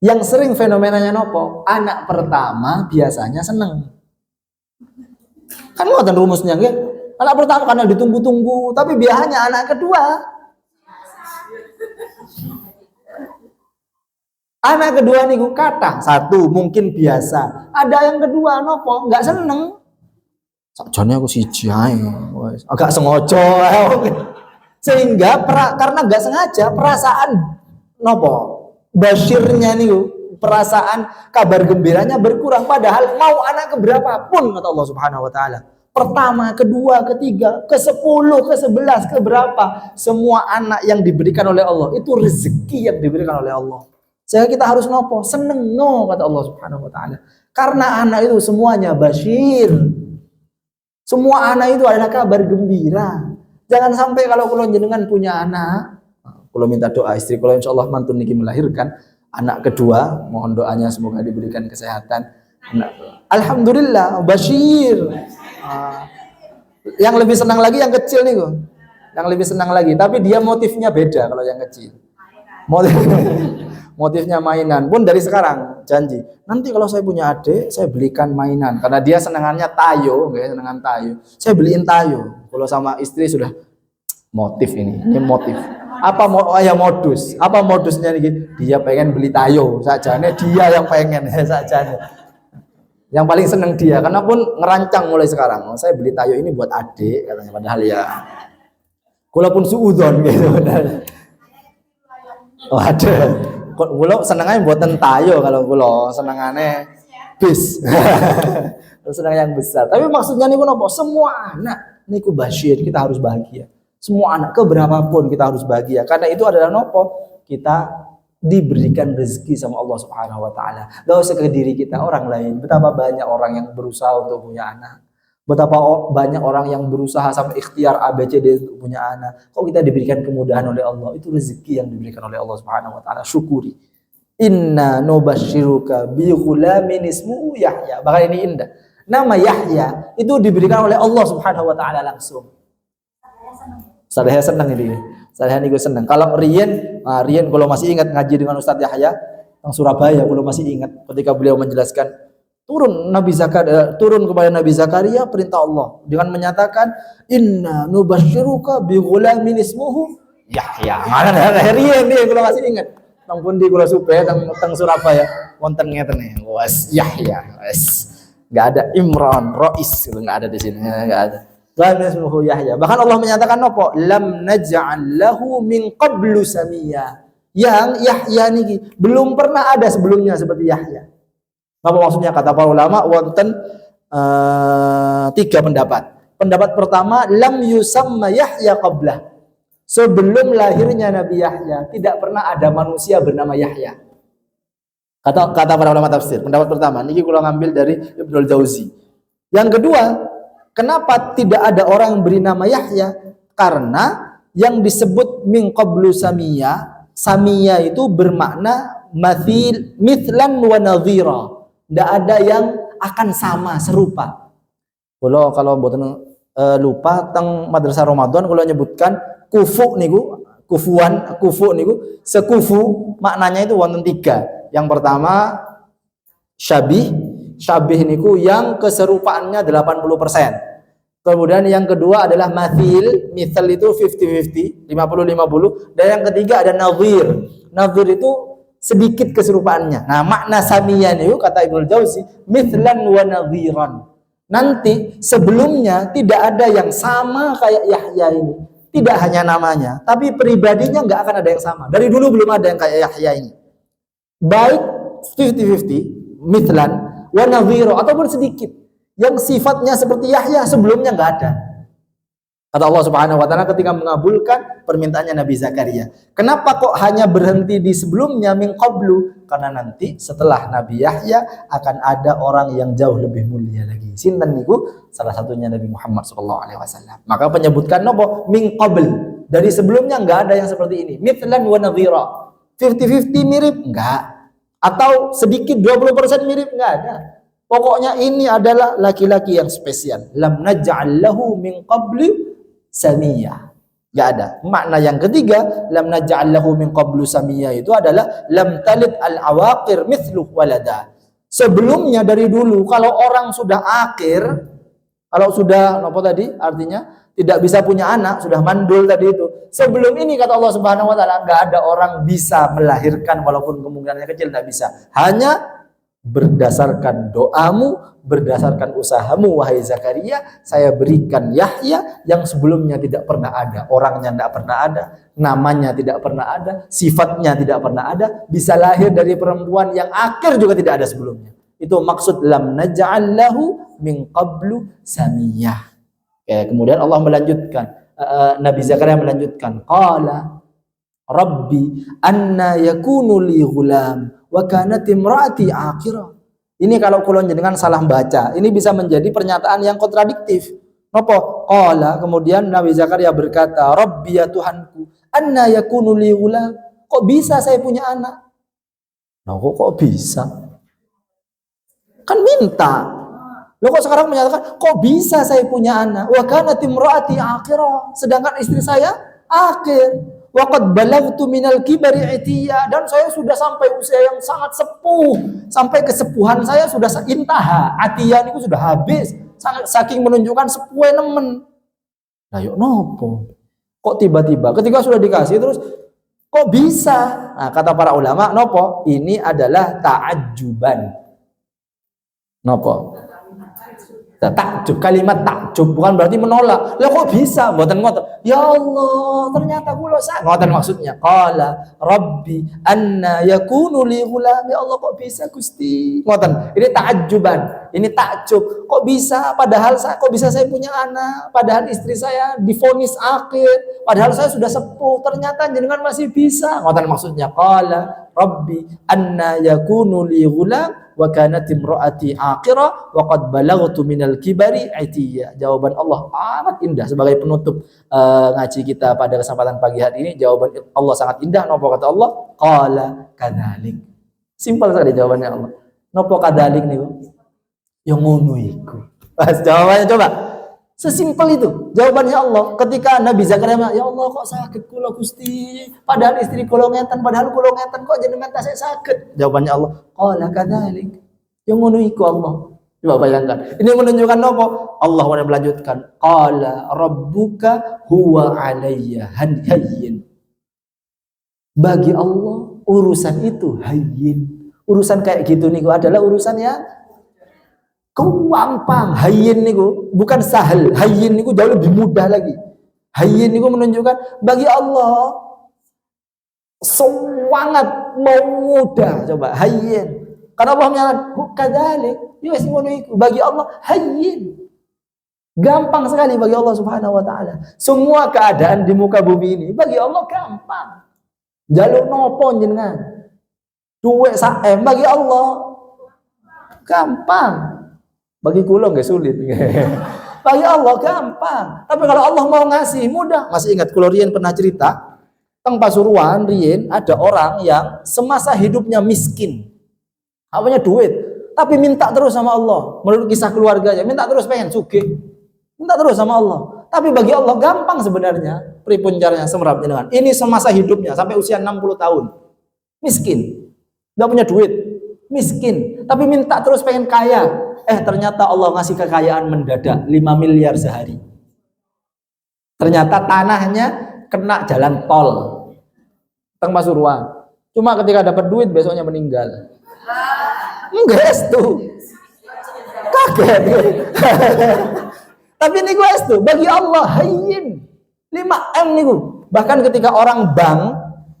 Yang sering fenomenanya nopo, anak pertama biasanya seneng. Kan ngoten rumusnya nggih. Anak pertama karena ditunggu-tunggu, tapi biasanya anak kedua. Anak kedua niku kata satu mungkin biasa, ada yang kedua nopo nggak seneng. Sakjane aku siji ae, agak sengaja. Sehingga karena nggak sengaja perasaan nopo basyirnya niku, perasaan kabar gembiranya berkurang, padahal mau anak keberapa pun kata Allah Subhanahu wa taala. Pertama, kedua, ketiga, ke-10, ke-11, keberapa, semua anak yang diberikan oleh Allah itu rezeki yang diberikan oleh Allah. Sehingga kita harus nopo seneng no kata Allah Subhanahu wa taala. Karena anak itu semuanya basyir. Semua anak itu adalah kabar gembira. Jangan sampai kalau kula jenengan punya anak, kula minta doa istri kula insyaallah mantun niki melahirkan anak kedua, mohon doanya semoga diberikan kesehatan. Alhamdulillah basyir. Yang lebih senang lagi yang kecil nih kok. Yang lebih senang lagi, tapi dia motifnya beda kalau yang kecil. Motifnya mainan. Pun dari sekarang janji. Nanti kalau saya punya adik, saya belikan mainan karena dia senangannya tayo, enggak senangan tayo. Saya beliin tayo. Kalau sama istri sudah motif ini motif. Apa modus? Apa modusnya nih? Dia pengen beli tayo, sajane dia yang pengen sajane. Yang paling seneng dia, karena pun ngerancang mulai sekarang. Saya beli tayo ini buat adik katanya, padahal ya kula pun suudzon gitu. Oh ada. Kula senengane buatan tayo, kalau kula senengane bis. Seneng yang besar. Tapi maksudnya niku napa? Semua anak niku basyir, kita harus bahagia. Semua anak keberapapun kita harus bahagia. Karena itu adalah nopo? Kita diberikan rezeki sama Allah Subhanahu wa taala. Gak usah ke diri kita, orang lain. Betapa banyak orang yang berusaha untuk punya anak. Betapa banyak orang yang berusaha sampai ikhtiar ABCD untuk punya anak. Kok kita diberikan kemudahan oleh Allah? Itu rezeki yang diberikan oleh Allah Subhanahu wa taala. Syukuri. Inna nubasyiruka bi ghulamin ismuhu Yahya. Bahkan ini indah. Nama Yahya itu diberikan oleh Allah Subhanahu wa taala langsung. Saya senang ini. Saya niku senang. Kalau Rian kalau masih ingat ngaji dengan Ustadz Yahya yang Surabaya, kalau masih ingat ketika beliau menjelaskan turun kepada Nabi Zakaria perintah Allah dengan menyatakan inna nubasyiruka bi ghulamin ismuhu Yahya. Mana Rian nih kalau masih ingat. Nang pundi kula supaya teng Surabaya wonten ngeten nih. Was Yahya. Wes. Enggak ada Imran, Rais, enggak ada di sini, enggak ada. Yahya. Bahkan Allah menyatakan apa? Lam naj'al lahu min qablu samia. Yang Yahya niki belum pernah ada sebelumnya seperti Yahya. Apa maksudnya? Kata para ulama wonten 3 pendapat. Pendapat pertama, lam yusamma Yahya qablah. Sebelum lahirnya Nabi Yahya tidak pernah ada manusia bernama Yahya. Kata para ulama tafsir. Pendapat pertama, niki kula ngambil dari Ibnul Jauzi. Yang kedua, kenapa tidak ada orang yang beri nama Yahya? Karena yang disebut min qablu samia, samia itu bermakna mithlan wa nadhira. Tidak ada yang akan sama, serupa. Kalau mboten lupa teng madrasah Ramadan kalau nyebutkan kufu niku, kufu niku sekufu maknanya itu wonten 3. Yang pertama syabih niku yang keserupaannya 80%. Kemudian yang kedua adalah mithil itu 50-50, 50-50. Dan yang ketiga ada nadhir. Nadhir itu sedikit keserupaannya. Nah, makna samiyah niku kata Ibnu Jauzi mithlan wa nadhiran. Nanti sebelumnya tidak ada yang sama kayak Yahya ini. Tidak hanya namanya, tapi pribadinya nggak akan ada yang sama. Dari dulu belum ada yang kayak Yahya ini. Baik 50-50, mithlan wa nadhira ataupun sedikit yang sifatnya seperti Yahya sebelumnya nggak ada. Kata Allah Subhanahu wa taala ketika mengabulkan permintaannya Nabi Zakaria. Kenapa kok hanya berhenti di sebelumnya min qablu? Karena nanti setelah Nabi Yahya akan ada orang yang jauh lebih mulia lagi. Sinten niku? Salah satunya Nabi Muhammad sallallahu alaihi wasallam. Maka penyebutkan nopo min qabl. Dari sebelumnya enggak ada yang seperti ini. Mithlan wa nadhira. 50-50 mirip enggak. Atau sedikit 20% mirip enggak ada. Pokoknya ini adalah laki-laki yang spesial. Lam naj'al lahu min qabli samiyah. Enggak ada. Makna yang ketiga, lam naj'al lahu min qablu samiyah itu adalah lam talid al-awaqir mithlu walada. Sebelumnya dari dulu kalau orang sudah akhir Kalau sudah apa tadi? Artinya tidak bisa punya anak, sudah mandul tadi itu. Sebelum ini kata Allah Subhanahu wa taala, enggak ada orang bisa melahirkan walaupun kemungkinannya kecil, enggak bisa. Hanya berdasarkan doamu, berdasarkan usahamu wahai Zakaria, saya berikan Yahya yang sebelumnya tidak pernah ada, orangnya tidak pernah ada, namanya tidak pernah ada, sifatnya tidak pernah ada, bisa lahir dari perempuan yang akhir juga tidak ada sebelumnya. Itu maksud lam naj'al lahu min qablu samiyah. Kemudian Allah melanjutkan, Nabi Zakaria melanjutkan, qala rabbi anna yakunu li ghulam wa kanat imraati aqira. Ini kalau kula jenengan salah baca, ini bisa menjadi pernyataan yang kontradiktif. Napa? Qala, kemudian Nabi Zakaria berkata, rabbi ya Tuhanku, anna yakunu li ghulam. Kok bisa saya punya anak? Nah, kok bisa? Kan minta. Loh kok sekarang menyatakan kok bisa saya punya anak? Wa kanat imraati aqira, sedangkan istri saya akhir. Wa qad balagtu minal kibari itiya, dan saya sudah sampai usia yang sangat sepuh. Sampai kesepuhan saya sudah intaha. Atiya niku sudah habis. Saking menunjukkan sepuh nemen. Nah, yuk nopo? Kok tiba-tiba ketika sudah dikasih terus kok bisa? Nah, kata para ulama, nopo? Ini adalah ta'ajjuban. Nopo? Takjub, kalimat takjub bukan berarti menolak. Lah kok bisa? Mboten ngoten. Ya Allah, ternyata kula sak. Ngoten maksudnya. Qala rabbi anna yakunu li ghulam. Ya Allah, kok bisa Gusti? Ngoten. Ini takjuban. Ini takjub. Kok bisa? Padahal kok bisa saya punya anak? Padahal istri saya divonis akhir. Padahal saya sudah sepuh. Ternyata jenengan masih bisa. Ngoten maksudnya. Qala rabbi anna yakunu li ghulam wa kanat imraati aqira wa qad balaghtu minal kibari itiya. Jawaban Allah amat indah sebagai penutup ngaji kita pada kesempatan pagi hari ini. Jawaban Allah sangat indah. Napa kata Allah? Qala kadzalik. Simpel sekali jawabannya Allah. Napa kadzalik niku? Ya ngono iku. Pas jawabannya coba. Sesimpel itu jawabannya Allah. Ketika Nabi Zakaria, ya Allah kok sakit kula Gusti, padahal istri kula ngeten, padahal kula ngeten, kok jenengan tasih sakit. Jawabannya Allah, qala kadzalik. Yang ngono iku Allah. Coba bayangkan. Ini menunjukkan apa? Allah melanjutkan, qala rabbuka huwa alayya hayyin. Bagi Allah urusan itu hayyin. Urusan kayak gitu niku adalah urusan yang gampang. Hayyin niku bukan sahal. Hayyin niku jauh lebih mudah lagi. Hayyin niku menunjukkan bagi Allah sangat mudah. Coba hayyin. Karena Allah menyatakan kadzalik. Ya wis ngono iku. Bagi Allah hayyin. Gampang sekali bagi Allah Subhanahu wa taala. Semua keadaan di muka bumi ini bagi Allah gampang. Jaluk nopo jenengan? Duwe saem bagi Allah gampang. Bagi kula nggak sulit. Bagi Allah gampang. Tapi kalau Allah mau ngasih mudah. Masih ingat kula riyen pernah cerita teng Pasuruan riyen ada orang yang semasa hidupnya miskin. Gak punya duit, tapi minta terus sama Allah. Menurut kisah keluarganya, minta terus pengen sugih. Minta terus sama Allah. Tapi bagi Allah gampang sebenarnya. Pripun caranya semerap jenengan. Ini semasa hidupnya sampai usia 60 tahun. Miskin. Gak punya duit. Miskin. Tapi minta terus pengen kaya. Ternyata Allah ngasih kekayaan mendadak 5 miliar sehari. Ternyata tanahnya kena jalan tol teng Pasuruan. Cuma ketika dapat duit besoknya meninggal. Enggak tuh. Kaget. Tapi niku tuh bagi Allah hayyin. 5M niku. Bahkan ketika orang bank,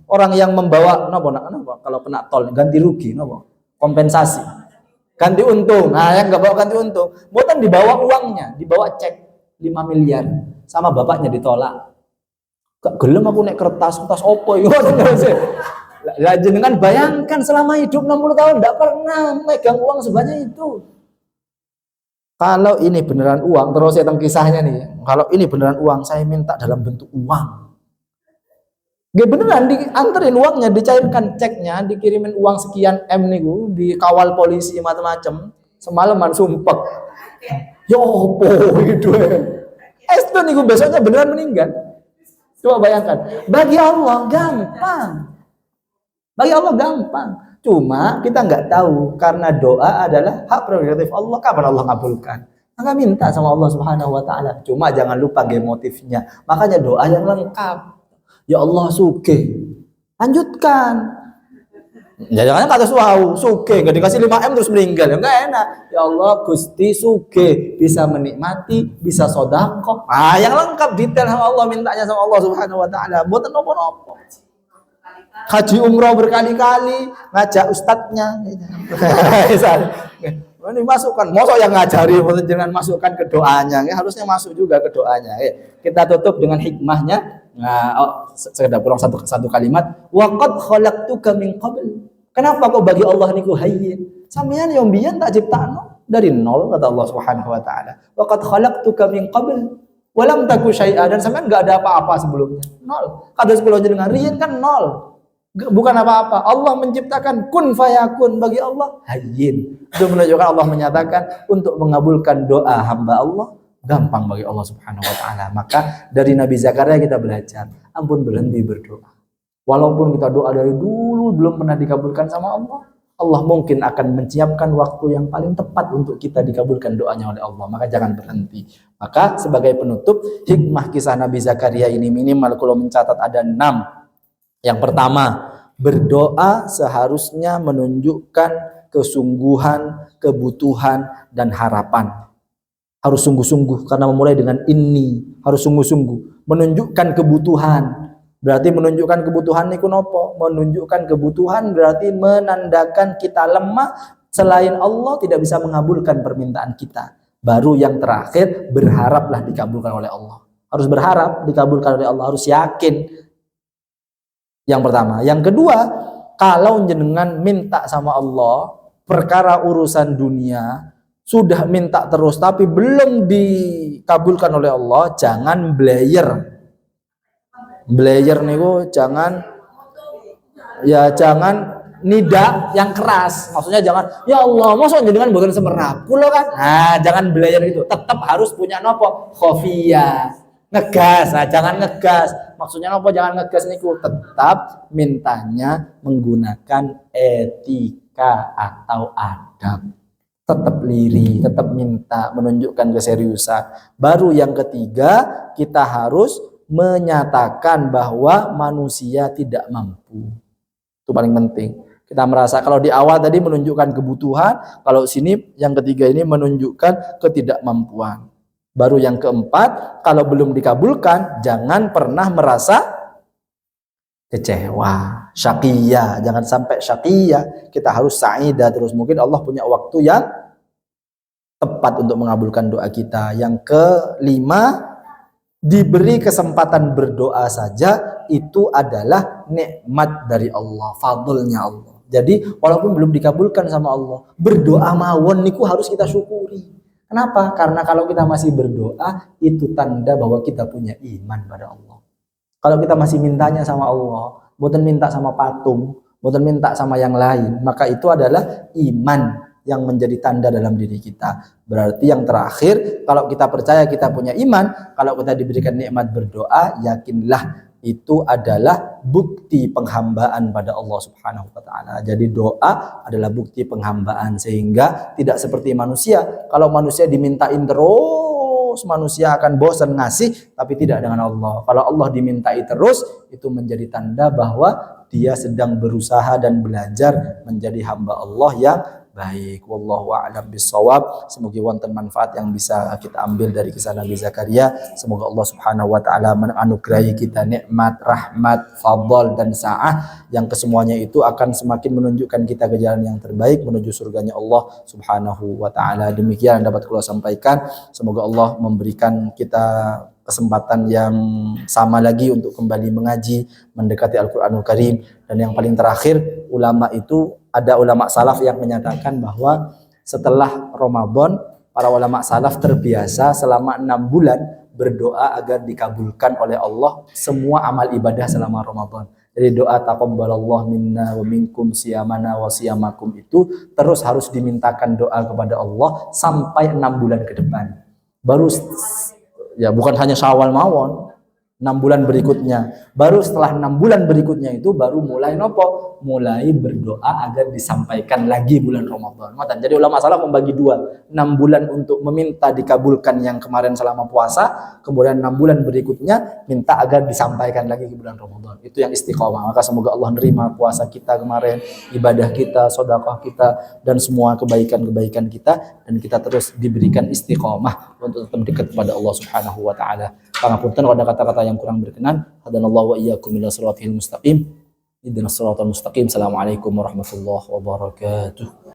orang yang membawa napa kalau kena tol ganti rugi napa? Kompensasi. Ganti untung. Nah, yang enggak bawa ganti untung, mboten dibawa uangnya, dibawa cek 5 miliar. Sama bapaknya ditolak. Gak gelem aku nek kertas opo iki. Lah jenengan bayangkan selama hidup 60 tahun enggak pernah megang uang sebanyak itu. Kalau ini beneran uang, terus saya tentang kisahnya nih. Kalau ini beneran uang, saya minta dalam bentuk uang. Gak beneran dianterin uangnya, dicairkan ceknya, dikirimin uang sekian M niku, dikawal polisi macam-macam, semalaman sumpek. Ya opo gitu. Itu niku besoknya beneran meninggal. Coba bayangkan. Bagi Allah gampang. Bagi Allah gampang. Cuma kita nggak tahu karena doa adalah hak prerogatif Allah, kapan Allah kabulkan. Maka minta sama Allah Subhanahu wa taala. Cuma jangan lupa game motifnya. Makanya doa yang lengkap. Ya Allah suge. Lanjutkan. Jangan kata suau, suge, nggak dikasih 5M terus meninggal, ya nggak enak. Ya Allah, Gusti suge, bisa menikmati, bisa sodako. Yang lengkap detail sama Allah, mintanya sama Allah Subhanahu Wa Taala. Buatan nopo-nopo. Haji umroh berkali-kali, ngajak ustadznya. Ini masukkan, mosok yang ngajari, jangan masukkan ke doanya. Harusnya masuk juga ke doanya. Kita tutup dengan hikmahnya. Nah, sekedar kurang satu kalimat. Waqad khalaqtuka min qabl. Kenapa kok bagi Allah niku hayyin? Sampeyan yang biyen tak ciptakno dari nol kata Allah Subhanahu wa taala. Waqad khalaqtuka min qabl wa lam taku syai'a, dan sampeyan enggak ada apa-apa sebelumnya. Nol. Kados kula jenengan riyen kan nol. Bukan apa-apa. Allah menciptakan kun fayakun, bagi Allah hayyin. Itu menunjukkan Allah menyatakan untuk mengabulkan doa hamba Allah gampang bagi Allah Subhanahu wa taala. Maka dari Nabi Zakaria kita belajar, ampun berhenti berdoa. Walaupun kita doa dari dulu belum pernah dikabulkan sama Allah, Allah mungkin akan menyiapkan waktu yang paling tepat untuk kita dikabulkan doanya oleh Allah. Maka jangan berhenti. Maka sebagai penutup, hikmah kisah Nabi Zakaria ini minimal kalau mencatat ada 6. Yang pertama, berdoa seharusnya menunjukkan kesungguhan, kebutuhan, dan harapan. Harus sungguh-sungguh, karena memulai dengan ini harus sungguh-sungguh menunjukkan kebutuhan. Berarti menunjukkan kebutuhan niku nopo? Menunjukkan kebutuhan berarti menandakan kita lemah, selain Allah tidak bisa mengabulkan permintaan kita. Baru yang terakhir, berharaplah dikabulkan oleh Allah. Harus berharap dikabulkan oleh Allah, harus yakin. Yang pertama. Yang kedua, kalau jenengan minta sama Allah perkara urusan dunia, sudah minta terus tapi belum dikabulkan oleh Allah, jangan blayer. Blayer niku jangan nida yang keras. Maksudnya jangan, ya Allah, masa jenengan boten semerap kula kan. Nah, jangan blayer itu. Tetap harus punya nopo? Khofiyah. Ngegas. Nah, jangan ngegas. Maksudnya nopo? Jangan ngegas niku. Tetap mintanya menggunakan etika atau adab. Tetap lirih, tetap minta, menunjukkan keseriusan. Baru yang ketiga, kita harus menyatakan bahwa manusia tidak mampu. Itu paling penting. Kita merasa kalau di awal tadi menunjukkan kebutuhan, kalau sini yang ketiga ini menunjukkan ketidakmampuan. Baru yang keempat, kalau belum dikabulkan, jangan pernah merasa kecewa, syaqiyah. Jangan sampai syaqiyah. Kita harus sa'idah terus. Mungkin Allah punya waktu yang tepat untuk mengabulkan doa kita. Yang kelima, diberi kesempatan berdoa saja itu adalah nikmat dari Allah, fadlnya Allah. Jadi walaupun belum dikabulkan sama Allah, berdoa mawon niku harus kita syukuri. Kenapa? Karena kalau kita masih berdoa, itu tanda bahwa kita punya iman pada Allah. Kalau kita masih mintanya sama Allah, bukan minta sama patung, bukan minta sama yang lain, maka itu adalah iman yang menjadi tanda dalam diri kita. Berarti yang terakhir, kalau kita percaya kita punya iman, kalau kita diberikan nikmat berdoa, yakinlah itu adalah bukti penghambaan pada Allah Subhanahu wa taala. Jadi doa adalah bukti penghambaan, sehingga tidak seperti manusia. Kalau manusia dimintain terus, manusia akan bosan ngasih, tapi tidak dengan Allah. Kalau Allah dimintai terus, itu menjadi tanda bahwa dia sedang berusaha dan belajar menjadi hamba Allah yang baik. Wallahu a'lam bissawab. Semoga wonten manfaat yang bisa kita ambil dari kisah Nabi Zakaria. Semoga Allah Subhanahu wa taala menganugerahi kita nikmat, rahmat, fadl dan sa'ah yang kesemuanya itu akan semakin menunjukkan kita ke jalan yang terbaik menuju surganya Allah Subhanahu wa taala. Demikian dapat kula sampaikan. Semoga Allah memberikan kita kesempatan yang sama lagi untuk kembali mengaji, mendekati Al-Qur'anul Karim. Dan yang paling terakhir, ulama itu, ada ulama salaf yang menyatakan bahwa setelah Ramadan, para ulama salaf terbiasa selama 6 bulan berdoa agar dikabulkan oleh Allah semua amal ibadah selama Ramadan. Jadi doa taqabbalallahu minna wa minkum siyamana wa siyamakum itu terus harus dimintakan doa kepada Allah sampai 6 bulan ke depan. Baru ya bukan hanya Syawal mawon, 6 bulan berikutnya. Baru setelah 6 bulan berikutnya itu baru mulai nopo mulai berdoa agar disampaikan lagi bulan Ramadan. Jadi ulama salaf membagi dua, 6 bulan untuk meminta dikabulkan yang kemarin selama puasa, kemudian 6 bulan berikutnya minta agar disampaikan lagi ke bulan Ramadan. Itu yang istiqomah. Maka semoga Allah nerima puasa kita kemarin, ibadah kita, sedekah kita, dan semua kebaikan-kebaikan kita, dan kita terus diberikan istiqomah untuk tetap dekat kepada Allah Subhanahu wa taala. Pangapunten kalau ada kata-kata yang kurang berkenan. Hadanallahu wa iyyakum ila shiratal mustaqim. Ihdinas shiratal mustaqim. Assalamualaikum warahmatullahi wabarakatuh.